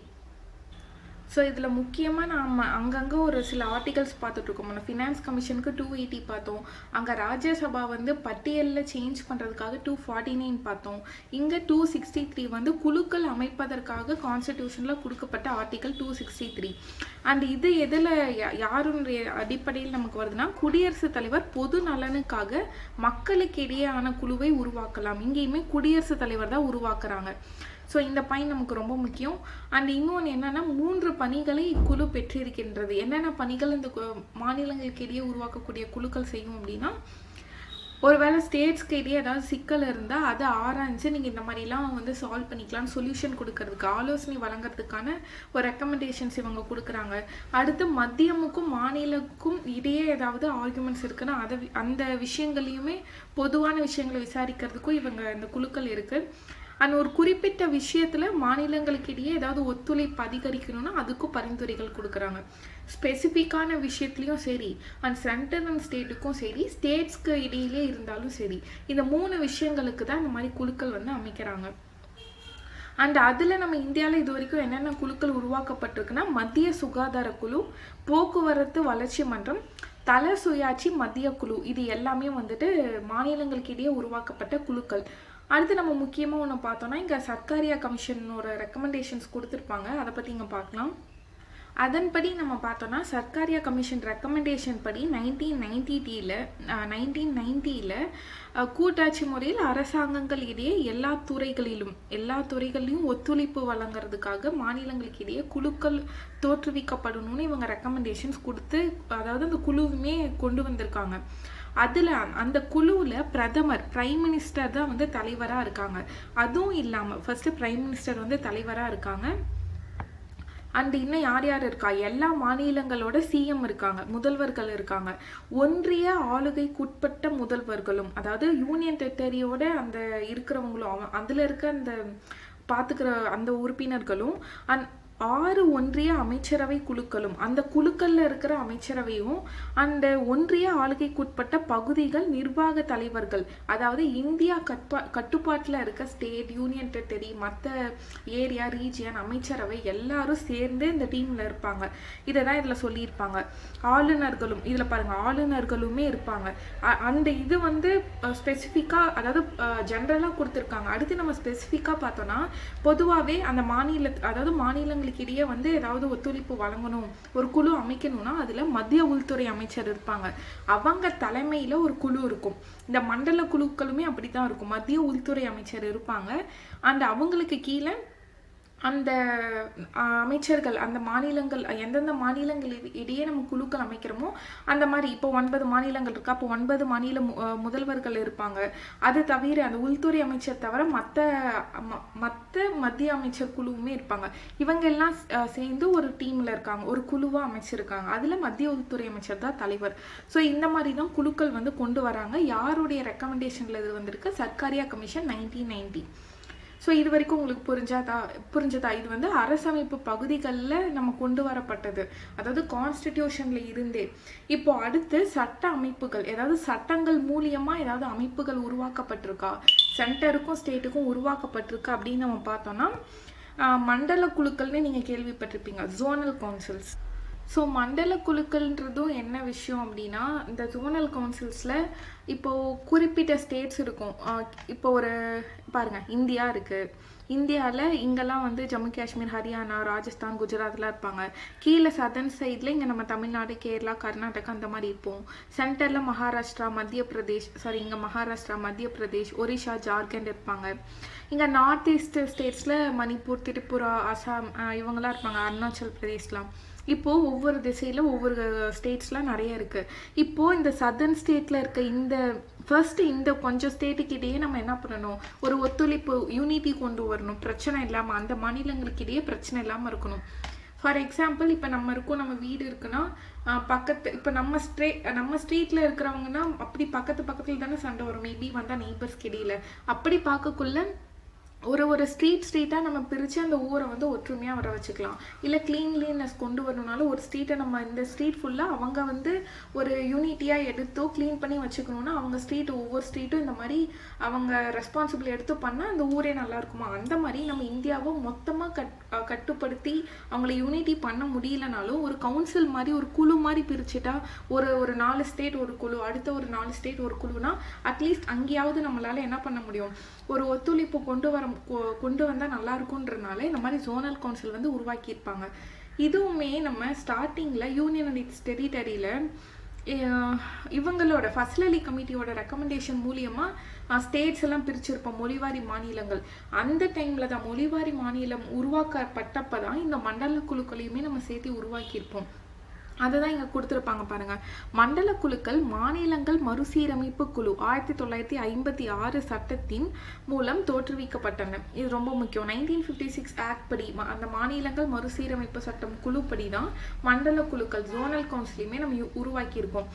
ஸோ இதில் முக்கியமாக நாம் அங்கங்கே ஒரு சில ஆர்டிகல்ஸ் பார்த்துட்ருக்கோம். நம்ம ஃபினான்ஸ் கமிஷனுக்கு 280 பார்த்தோம். அங்கே ராஜ்யசபா வந்து பட்டியலில் சேஞ்ச் பண்ணுறதுக்காக 249 பார்த்தோம். இங்கே 263 வந்து குழுக்கள் அமைப்பதற்காக கான்ஸ்டிடியூஷனில் கொடுக்கப்பட்ட ஆர்டிக்கல் 263. அண்ட் இது எதில் யாருடைய அடிப்படையில் நமக்கு வருதுன்னா, குடியரசுத் தலைவர் பொது நலனுக்காக மக்களுக்கு இடையேயான குழுவை உருவாக்கலாம். இங்கேயுமே குடியரசுத் தலைவர் தான் உருவாக்குறாங்க. ஸோ இந்த பாயிண்ட் நமக்கு ரொம்ப முக்கியம். அண்ட் இன்னொன்று என்னென்னா, 3 பணிகளை இக்குழு பெற்றிருக்கின்றது. என்னென்ன பணிகள் இந்த மாநிலங்களுக்கு இடையே உருவாக்கக்கூடிய குழுக்கள் செய்யும் அப்படின்னா, ஒருவேளை ஸ்டேட்ஸ்க்கு இடையே ஏதாவது சிக்கல் இருந்தால் அதை ஆராய்ஞ்சு நீங்கள் இந்த மாதிரிலாம் வந்து சால்வ் பண்ணிக்கலாம்னு சொல்யூஷன் கொடுக்கறதுக்கு, ஆலோசனை வழங்குறதுக்கான ஒரு ரெக்கமெண்டேஷன்ஸ் இவங்க கொடுக்குறாங்க. அடுத்து மத்தியமுக்கும் மாநிலக்கும் இடையே ஏதாவது ஆர்குமெண்ட்ஸ் இருக்குன்னா அந்த விஷயங்களையுமே பொதுவான விஷயங்களை விசாரிக்கிறதுக்கும் இவங்க இந்த குழுக்கள் இருக்குது. அண்ட் ஒரு குறிப்பிட்ட விஷயத்தில் மாநிலங்களுக்கு இடையே ஏதாவது ஒத்துழைப்பு அதிகரிக்கணும்னா அதுக்கும் பரிந்துரைகள் கொடுக்குறாங்க. ஸ்பெசிஃபிக்கான விஷயத்துலையும் சரி, அண்ட் சென்டர் அண்ட் ஸ்டேட்டுக்கும் சரி, ஸ்டேட்ஸ்க்கு இடையிலே இருந்தாலும் சரி, இந்த 3 விஷயங்களுக்கு தான் இந்த மாதிரி குழுக்கள் வந்து அமைக்கிறாங்க. அண்ட் அதில் நம்ம இந்தியாவில் இது வரைக்கும் என்னென்ன குழுக்கள் உருவாக்கப்பட்டிருக்குன்னா, மத்திய சுகாதார குழு, போக்குவரத்து வளர்ச்சி மன்றம், தல சுயாட்சி மத்திய குழு, இது எல்லாமே வந்துட்டு மாநிலங்களுக்கு இடையே உருவாக்கப்பட்ட குழுக்கள். அடுத்து நம்ம முக்கியமாக ஒன்று பார்த்தோன்னா, இங்கே சர்க்காரியா கமிஷனோட ரெக்கமெண்டேஷன்ஸ் கொடுத்துருப்பாங்க. அதை பற்றி இங்கே பார்க்கலாம். அதன்படி நம்ம பார்த்தோன்னா, சர்க்காரியா கமிஷன் ரெக்கமெண்டேஷன் படி 1990 கூட்டாட்சி முறையில் அரசாங்கங்கள் இடையே எல்லா துறைகளிலும் ஒத்துழைப்பு வழங்குறதுக்காக மாநிலங்களுக்கு இடையே குழுக்கள் தோற்றுவிக்கப்படணும்னு இவங்க ரெக்கமெண்டேஷன்ஸ் கொடுத்து, அதாவது அந்த குழுவுமே கொண்டு வந்திருக்காங்க. அதில் அந்த குழுவில் பிரைம் மினிஸ்டர் தான் வந்து தலைவராக இருக்காங்க. அதுவும் இல்லாமல் ஃபர்ஸ்ட் பிரைம் மினிஸ்டர் வந்து தலைவராக இருக்காங்க. அண்ட் இன்னும் யார் யார் இருக்கா, எல்லா மாநிலங்களோட சிஎம் இருக்காங்க, முதல்வர்கள் இருக்காங்க, ஒன்றிய ஆளுகைக்குட்பட்ட முதல்வர்களும், அதாவது யூனியன் டெரிட்டரியோட அந்த இருக்கிறவங்களும், அதில் இருக்க அந்த பார்த்துக்கிற அந்த உறுப்பினர்களும், 6 ஒன்றிய அமைச்சரவை குழுக்களும், அந்த குழுக்களில் இருக்கிற அமைச்சரவையும், அந்த ஒன்றிய ஆளுகைக்குட்பட்ட பகுதிகள் நிர்வாக தலைவர்கள், அதாவது இந்தியா கட்டுப்பாட்டில் இருக்க ஸ்டேட், யூனியன் டெரிட்டரி, மற்ற ஏரியா, ரீஜியன், அமைச்சரவை எல்லாரும் சேர்ந்து இந்த டீமில் இருப்பாங்க. இதை தான் இதில் சொல்லியிருப்பாங்க. ஆளுநர்களும், இதில் பாருங்கள், ஆளுநர்களுமே இருப்பாங்க. அந்த இது வந்து ஸ்பெசிஃபிக்காக, அதாவது ஜென்ரலாக கொடுத்துருக்காங்க. அடுத்து நம்ம ஸ்பெசிஃபிக்காக பார்த்தோன்னா, பொதுவாகவே அந்த அதாவது மாநிலங்களுக்கு இடையே வந்து ஏதாவது ஒத்துழைப்பு வழங்கணும், ஒரு குழு அமைக்கணும்னா அதில் மத்திய உள்துறை அமைச்சர் இருப்பாங்க. அவங்க தலைமையில் ஒரு குழு இருக்கும். இந்த மண்டல குழுக்களுமே அப்படி தான் இருக்கும். மத்திய உள்துறை அமைச்சர் இருப்பாங்க. அண்ட் அவங்களுக்கு கீழே அந்த அமைச்சர்கள், அந்த மாநிலங்கள், எந்தெந்த மாநிலங்கள் இடையே நம்ம குழுக்கள் அமைக்கிறோமோ அந்த மாதிரி, இப்போ 9 மாநிலங்கள் இருக்கா, அப்போ 9 மாநில முதல்வர்கள் இருப்பாங்க. அது தவிர அந்த உள்துறை அமைச்சர் தவிர மற்ற மத்திய அமைச்சர் குழுவுமே இருப்பாங்க. இவங்க எல்லாம் சேர்ந்து ஒரு டீமில் இருக்காங்க, ஒரு குழுவாக அமைச்சிருக்காங்க. அதில் மத்திய உள்துறை அமைச்சர் தான் தலைவர். ஸோ இந்த மாதிரி தான் குழுக்கள் வந்து கொண்டு வராங்க. யாருடைய ரெக்கமெண்டேஷனில் இது வந்திருக்கு? சர்க்காரியா கமிஷன் 1990. ஸோ இது வரைக்கும் உங்களுக்கு புரிஞ்சதா? இது வந்து அரசமைப்பு பகுதிகளில் நம்ம கொண்டு வரப்பட்டது, அதாவது கான்ஸ்டிடியூஷனில் இருந்தே. இப்போ அடுத்து சட்ட அமைப்புகள், ஏதாவது சட்டங்கள் மூலியமாக ஏதாவது அமைப்புகள் உருவாக்கப்பட்டிருக்கா, சென்டருக்கும் ஸ்டேட்டுக்கும் உருவாக்கப்பட்டிருக்கா அப்படின்னு நம்ம பார்த்தோம்னா, மண்டல குழுக்கள்னு நீங்கள் கேள்விப்பட்டிருப்பீங்க, ஜோனல் கவுன்சில்ஸ். ஸோ மண்டல குழுக்கள்ன்றதும் என்ன விஷயம் அப்படின்னா, இந்த ஜோனல் கவுன்சில்ஸில் இப்போது குறிப்பிட்ட ஸ்டேட்ஸ் இருக்கும். இப்போ ஒரு பாருங்கள், இந்தியா இருக்குது. இந்தியாவில் இங்கெல்லாம் வந்து ஜம்மு காஷ்மீர், ஹரியானா, ராஜஸ்தான், குஜராத்லாம் இருப்பாங்க. கீழே சதர்ன் சைடில் இங்கே நம்ம தமிழ்நாடு, கேரளா, கர்நாடகா அந்த மாதிரி இருப்போம். சென்டரில் மகாராஷ்டிரா, மத்திய பிரதேஷ், இங்கே மகாராஷ்டிரா, மத்திய பிரதேஷ், ஒரிஷா, ஜார்க்கண்ட் இருப்பாங்க. இங்கே நார்த் ஈஸ்ட் ஸ்டேட்ஸில் மணிப்பூர், திரிபுரா, அசாம் இவங்கெல்லாம் இருப்பாங்க, அருணாச்சல் பிரதேஷ்லாம். இப்போது ஒவ்வொரு திசையில் ஒவ்வொரு ஸ்டேட்ஸ்லாம் நிறைய இருக்குது. இப்போது இந்த சதர்ன் ஸ்டேட்டில் இருக்க இந்த கொஞ்சம் ஸ்டேட்டுக்கிட்டேயே நம்ம என்ன பண்ணணும், ஒரு ஒத்துழைப்பு, யூனிட்டி கொண்டு வரணும். பிரச்சனை இல்லாமல், அந்த மாநிலங்களுக்கிடையே பிரச்சனை இல்லாமல் இருக்கணும். ஃபார் எக்ஸாம்பிள், இப்போ நம்ம இருக்கோம், நம்ம வீடு இருக்குன்னா பக்கத்து, இப்போ நம்ம ஸ்ட்ரீட்டில் இருக்கிறவங்கன்னா அப்படி பக்கத்தில் தானே சண்டை வரும். மேபி வந்தால் நெய்பர்ஸ்க்கு இடையில. அப்படி பார்க்கக்குள்ள ஒரு ஸ்ட்ரீட்டாக நம்ம பிரித்து அந்த ஊரை வந்து ஒற்றுமையாக வர வச்சுக்கலாம். இல்லை க்ளீன்லினஸ் கொண்டு வரணுனாலும் ஒரு ஸ்ட்ரீட்டை நம்ம இந்த ஸ்ட்ரீட் ஃபுல்லாக அவங்க வந்து ஒரு யூனிட்டியாக எடுத்தோ க்ளீன் பண்ணி வச்சுக்கணுன்னா அவங்க ஒவ்வொரு ஸ்ட்ரீட்டும் இந்த மாதிரி அவங்க ரெஸ்பான்சிபிள் எடுத்து பண்ணால் அந்த ஊரே நல்லா இருக்குமா. அந்த மாதிரி நம்ம இந்தியாவை மொத்தமாக கட்டுப்படுத்தி அவங்கள யூனிட்டி பண்ண முடியலனாலும் ஒரு கவுன்சில் மாதிரி, ஒரு குழு மாதிரி பிரிச்சுட்டா, ஒரு 4 ஸ்டேட் ஒரு குழு, அடுத்த ஒரு 4 ஸ்டேட் ஒரு குழுனா அட்லீஸ்ட் அங்கேயாவது நம்மளால என்ன பண்ண முடியும், ஒரு ஒத்துழைப்பு கொண்டு வந்தால் நல்லா இருக்குன்றனால இந்த மாதிரி ஜோனல் கவுன்சில் வந்து உருவாக்கியிருப்பாங்க. இதுவுமே நம்ம ஸ்டார்டிங்கில் யூனியன் டெரிட்டரியில் இவங்களோட ஃபர்ஸ்ட் அலி கமிட்டியோட ரெக்கமெண்டேஷன் மூலியமாக ஸ்டேட்ஸ் எல்லாம் பிரிச்சிருப்போம், மொழிவாரி மாநிலங்கள். அந்த டைமில் தான் மொழிவாரி மாநிலம் உருவாக்கப்பட்டப்போ தான் இந்த மண்டல குழுக்களையுமே நம்ம சேர்த்து உருவாக்கியிருப்போம். அதை தான் இங்கே கொடுத்துருப்பாங்க பாருங்கள். மண்டல குழுக்கள் மாநிலங்கள் மறுசீரமைப்பு குழு 1956 சட்டத்தின் மூலம் தோற்றுவிக்கப்பட்டன. இது ரொம்ப முக்கியம். 1956 ஆக்ட் படி அந்த மாநிலங்கள் மறுசீரமைப்பு சட்டம் குழுப்படி தான் மண்டல குழுக்கள், ஜோனல் கவுன்சிலையுமே நம்ம உருவாக்கியிருக்கோம்.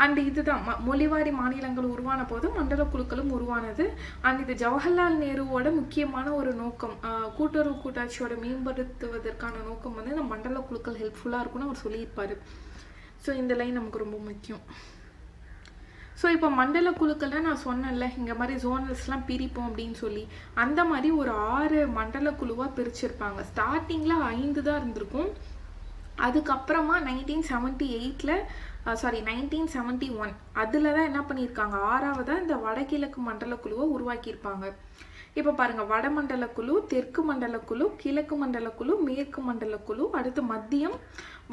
அண்ட் இதுதான் மொழிவாரி மாநிலங்கள் உருவான போது மண்டல குழுக்களும் உருவானது. அண்ட் இது ஜவஹர்லால் நேருவோட முக்கியமான ஒரு நோக்கம், கூட்டுறவு கூட்டாட்சியோட மேம்படுத்துவதற்கான நோக்கம் வந்து இந்த மண்டல குழுக்கள் ஹெல்ப்ஃபுல்லாக இருக்கும்னு அவர் சொல்லியிருப்பார். ஸோ இந்த லைன் நமக்கு ரொம்ப முக்கியம். ஸோ இப்போ மண்டல குழுக்கள்லாம் நான் சொன்னேன்ல, இங்கே மாதிரி ஜோனல்ஸ்லாம் பிரிப்போம் அப்படின்னு சொல்லி, அந்த மாதிரி ஒரு 6 மண்டல குழுவாக பிரிச்சிருப்பாங்க. ஸ்டார்டிங்கில் 5 தான் இருந்திருக்கும். அதுக்கப்புறமா 1971 அதில் தான் என்ன பண்ணியிருக்காங்க, 6ஆவதாக இந்த வடகிழக்கு மண்டல குழுவை உருவாக்கியிருப்பாங்க. இப்போ பாருங்கள், வடமண்டல குழு, தெற்கு மண்டல குழு, கிழக்கு மண்டல குழு, மேற்கு மண்டல குழு, அடுத்து மத்தியம்,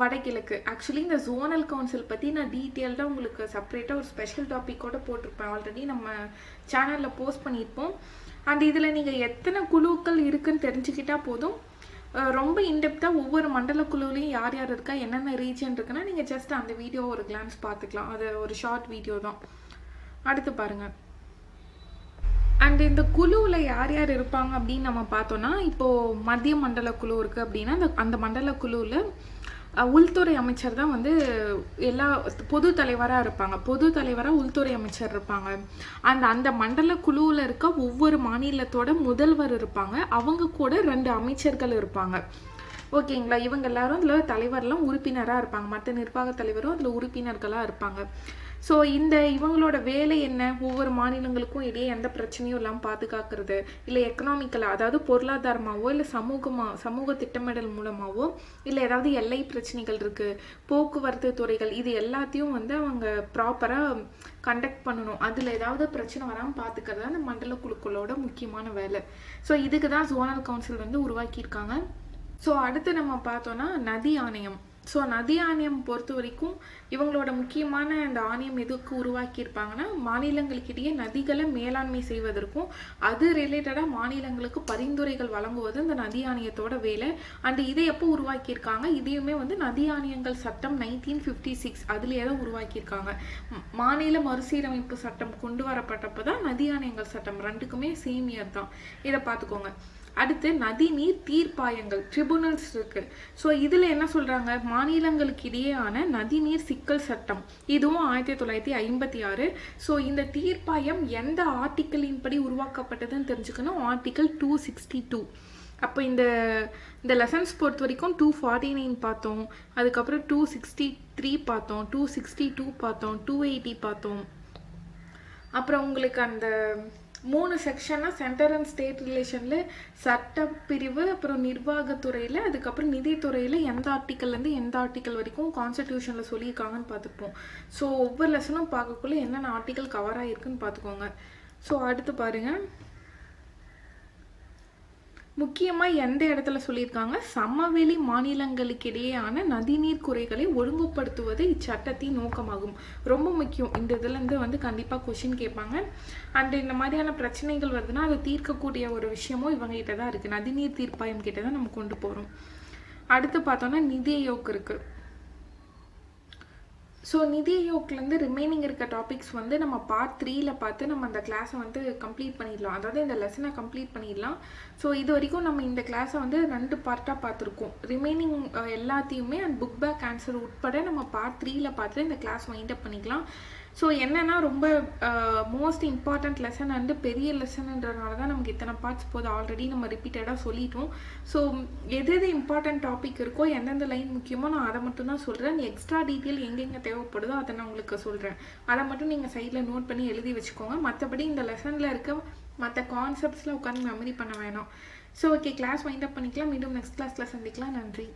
வடகிழக்கு. ஆக்சுவலி இந்த ஜோனல் கவுன்சில் பற்றி நான் டீட்டெயில்டாக உங்களுக்கு செப்பரேட்டாக ஒரு ஸ்பெஷல் டாப்பிக்கோடு போட்டிருப்பேன். ஆல்ரெடி நம்ம சேனலில் போஸ்ட் பண்ணியிருப்போம். அண்ட் இதில் நீங்கள் எத்தனை குழுக்கள் இருக்குன்னு தெரிஞ்சுக்கிட்டால் போதும். ரொம்ப இன்டெப்த்தாக ஒவ்வொரு மண்டல குழுவிலையும் யார் யார் இருக்கா, என்னென்ன ரீஜன் இருக்குன்னா நீங்கள் ஜஸ்ட் அந்த வீடியோ ஒரு கிளான்ஸ் பார்த்துக்கலாம். அது ஒரு ஷார்ட் வீடியோ தான். அடுத்து பாருங்கள். அண்ட் இந்த குழுவில் யார் யார் இருப்பாங்க அப்படின்னு நம்ம பார்த்தோன்னா, இப்போது மத்திய மண்டல குழு இருக்குது அப்படின்னா அந்த மண்டல குழுவில் உள்துறை அமைச்சர் தான் வந்து எல்லா பொது தலைவராக இருப்பாங்க. பொது தலைவராக உள்துறை அமைச்சர் இருப்பாங்க. அந்த மண்டல குழுவில் இருக்க ஒவ்வொரு மாநிலத்தோட முதல்வர் இருப்பாங்க. அவங்க கூட 2 அமைச்சர்கள் இருப்பாங்க. ஓகேங்களா. இவங்க எல்லாரும் அதில் தலைவர்லாம் உறுப்பினராக இருப்பாங்க. மற்ற நிர்வாக தலைவரும் அதில் உறுப்பினர்களாக இருப்பாங்க. ஸோ இவங்களோட வேலை என்ன, ஒவ்வொரு மாநிலங்களுக்கும் இடையே எந்த பிரச்சனையும் இல்லாமல் பாதுகாக்கிறது, இல்லை எக்கனாமிக்கலாக, அதாவது பொருளாதாரமாகவோ இல்லை சமூக திட்டமிடல் மூலமாகவோ, இல்லை ஏதாவது எல்லை பிரச்சனைகள் இருக்குது, போக்குவரத்து துறைகள், இது எல்லாத்தையும் வந்து அவங்க ப்ராப்பராக கண்டக்ட் பண்ணணும். அதில் ஏதாவது பிரச்சனை வராமல் பார்த்துக்கிறது அந்த மண்டல குழுக்களோட முக்கியமான வேலை. ஸோ இதுக்கு தான் ஜோனல் கவுன்சில் வந்து உருவாக்கியிருக்காங்க. ஸோ அடுத்து நம்ம பார்த்தோன்னா நதி ஆணையம். ஸோ நதி ஆணையம் பொறுத்த வரைக்கும் இவங்களோட முக்கியமான இந்த ஆணையம் எதுக்கு உருவாக்கியிருப்பாங்கன்னா, மாநிலங்களுக்கிடையே நதிகளை மேலாண்மை செய்வதற்கும் அது ரிலேட்டடாக மாநிலங்களுக்கு பரிந்துரைகள் வழங்குவது இந்த நதி ஆணையத்தோட வேலை. அண்ட் இதை எப்போ உருவாக்கியிருக்காங்க, இதையுமே வந்து நதி ஆணையங்கள் சட்டம் 1956 அதுலேயே தான் உருவாக்கியிருக்காங்க. மாநில மறுசீரமைப்பு சட்டம் கொண்டு வரப்பட்டப்போ தான் நதி ஆணையங்கள் சட்டம், 2க்குமே சேம் இயர் தான். இதை பார்த்துக்கோங்க. அடுத்து நதிநீர் தீர்ப்பாயங்கள், ட்ரிபுனல்ஸ் இருக்கு. ஸோ இதில் என்ன சொல்கிறாங்க, மாநிலங்களுக்கு இடையேயான நதிநீர் சிக்கல் சட்டம், இதுவும் 1956. ஸோ இந்த தீர்ப்பாயம் எந்த ஆர்டிக்கிளின் படி உருவாக்கப்பட்டதுன்னு தெரிஞ்சுக்கணும். ஆர்டிக்கிள் 262. அப்போ இந்த லெசன்ஸ் பொறுத்த வரைக்கும் 249 பார்த்தோம், அதுக்கப்புறம் 263 பார்த்தோம், 262 பார்த்தோம், 280 பார்த்தோம். அப்புறம் உங்களுக்கு அந்த 3 செக்ஷனாக சென்டர் அண்ட் ஸ்டேட் ரிலேஷனில் சட்டப்பிரிவு, அப்புறம் நிர்வாகத்துறையில், அதுக்கப்புறம் நிதித்துறையில் எந்த ஆர்டிக்கல்லேருந்து எந்த ஆர்டிக்கல் வரைக்கும் கான்ஸ்டிடியூஷனில் சொல்லியிருக்காங்கன்னு பார்த்துப்போம். ஸோ ஒவ்வொரு லெசனும் பார்க்கக்குள்ளே என்னென்ன ஆர்டிக்கல் கவர் ஆகிருக்குன்னு பார்த்துக்கோங்க. ஸோ அடுத்து பாருங்கள், முக்கியமாக எந்த இடத்துல சொல்லியிருக்காங்க, சமவெளி மாநிலங்களுக்கிடையேயான நதிநீர் குறைகளை ஒழுங்குபடுத்துவது இச்சட்டத்தின் நோக்கமாகும். ரொம்ப முக்கியம். இந்த இதுலேருந்து கண்டிப்பாக கொஷின் கேட்பாங்க. அண்ட் இந்த மாதிரியான பிரச்சனைகள் வருதுன்னா அதை தீர்க்கக்கூடிய ஒரு விஷயமும் இவங்ககிட்ட தான் இருக்குது. நதிநீர் தீர்ப்பாயம் கிட்ட தான் நம்ம கொண்டு போகிறோம். அடுத்து பார்த்தோன்னா நிதி ஆயோக் இருக்குது. ஸோ நிதி ஆயோக்லேருந்து ரிமைனிங் இருக்க டாபிக்ஸ் நம்ம பார்ட் 3ல பார்த்து நம்ம அந்த கிளாஸை கம்ப்ளீட் பண்ணிடலாம். அதாவது இந்த லெசனை கம்ப்ளீட் பண்ணிடலாம். ஸோ இது வரைக்கும் நம்ம இந்த கிளாஸை 2 பார்ட்டாக பார்த்துருக்கோம். ரிமைனிங் எல்லாத்தையுமே அண்ட் புக் பேக் ஆன்சர் உட்பட நம்ம பார்ட் 3ல பார்த்து இந்த கிளாஸ் வைண்ட் அப் பண்ணிக்கலாம். ஸோ என்னென்னா ரொம்ப மோஸ்ட் இம்பார்ட்டண்ட் லெசன் அண்டு பெரிய லெசன்ன்றதுனால தான் நமக்கு இத்தனை பார்ட்ஸ் போது. ஆல்ரெடி நம்ம ரிப்பீட்டடாக சொல்லிட்டோம். ஸோ எது இம்பார்ட்டன்ட் டாபிக் இருக்கோ, எந்தெந்த லைன் முக்கியமோ நான் அதை மட்டும் தான் சொல்கிறேன். எக்ஸ்ட்ரா டீட்டெயில் எங்கெங்கே தேவைப்படுதோ அதை நான் உங்களுக்கு சொல்கிறேன். அதை மட்டும் நீங்கள் சைடில் நோட் பண்ணி எழுதி வச்சுக்கோங்க. மற்றபடி இந்த லெசனில் இருக்க மற்ற கான்செப்ட்ஸில் உட்காந்து மெமரி பண்ண வேணாம். So okay, class wind up பண்ணிக்கலாம். மீண்டும் நெக்ஸ்ட் கிளாஸில் சந்திக்கலாம். நன்றி.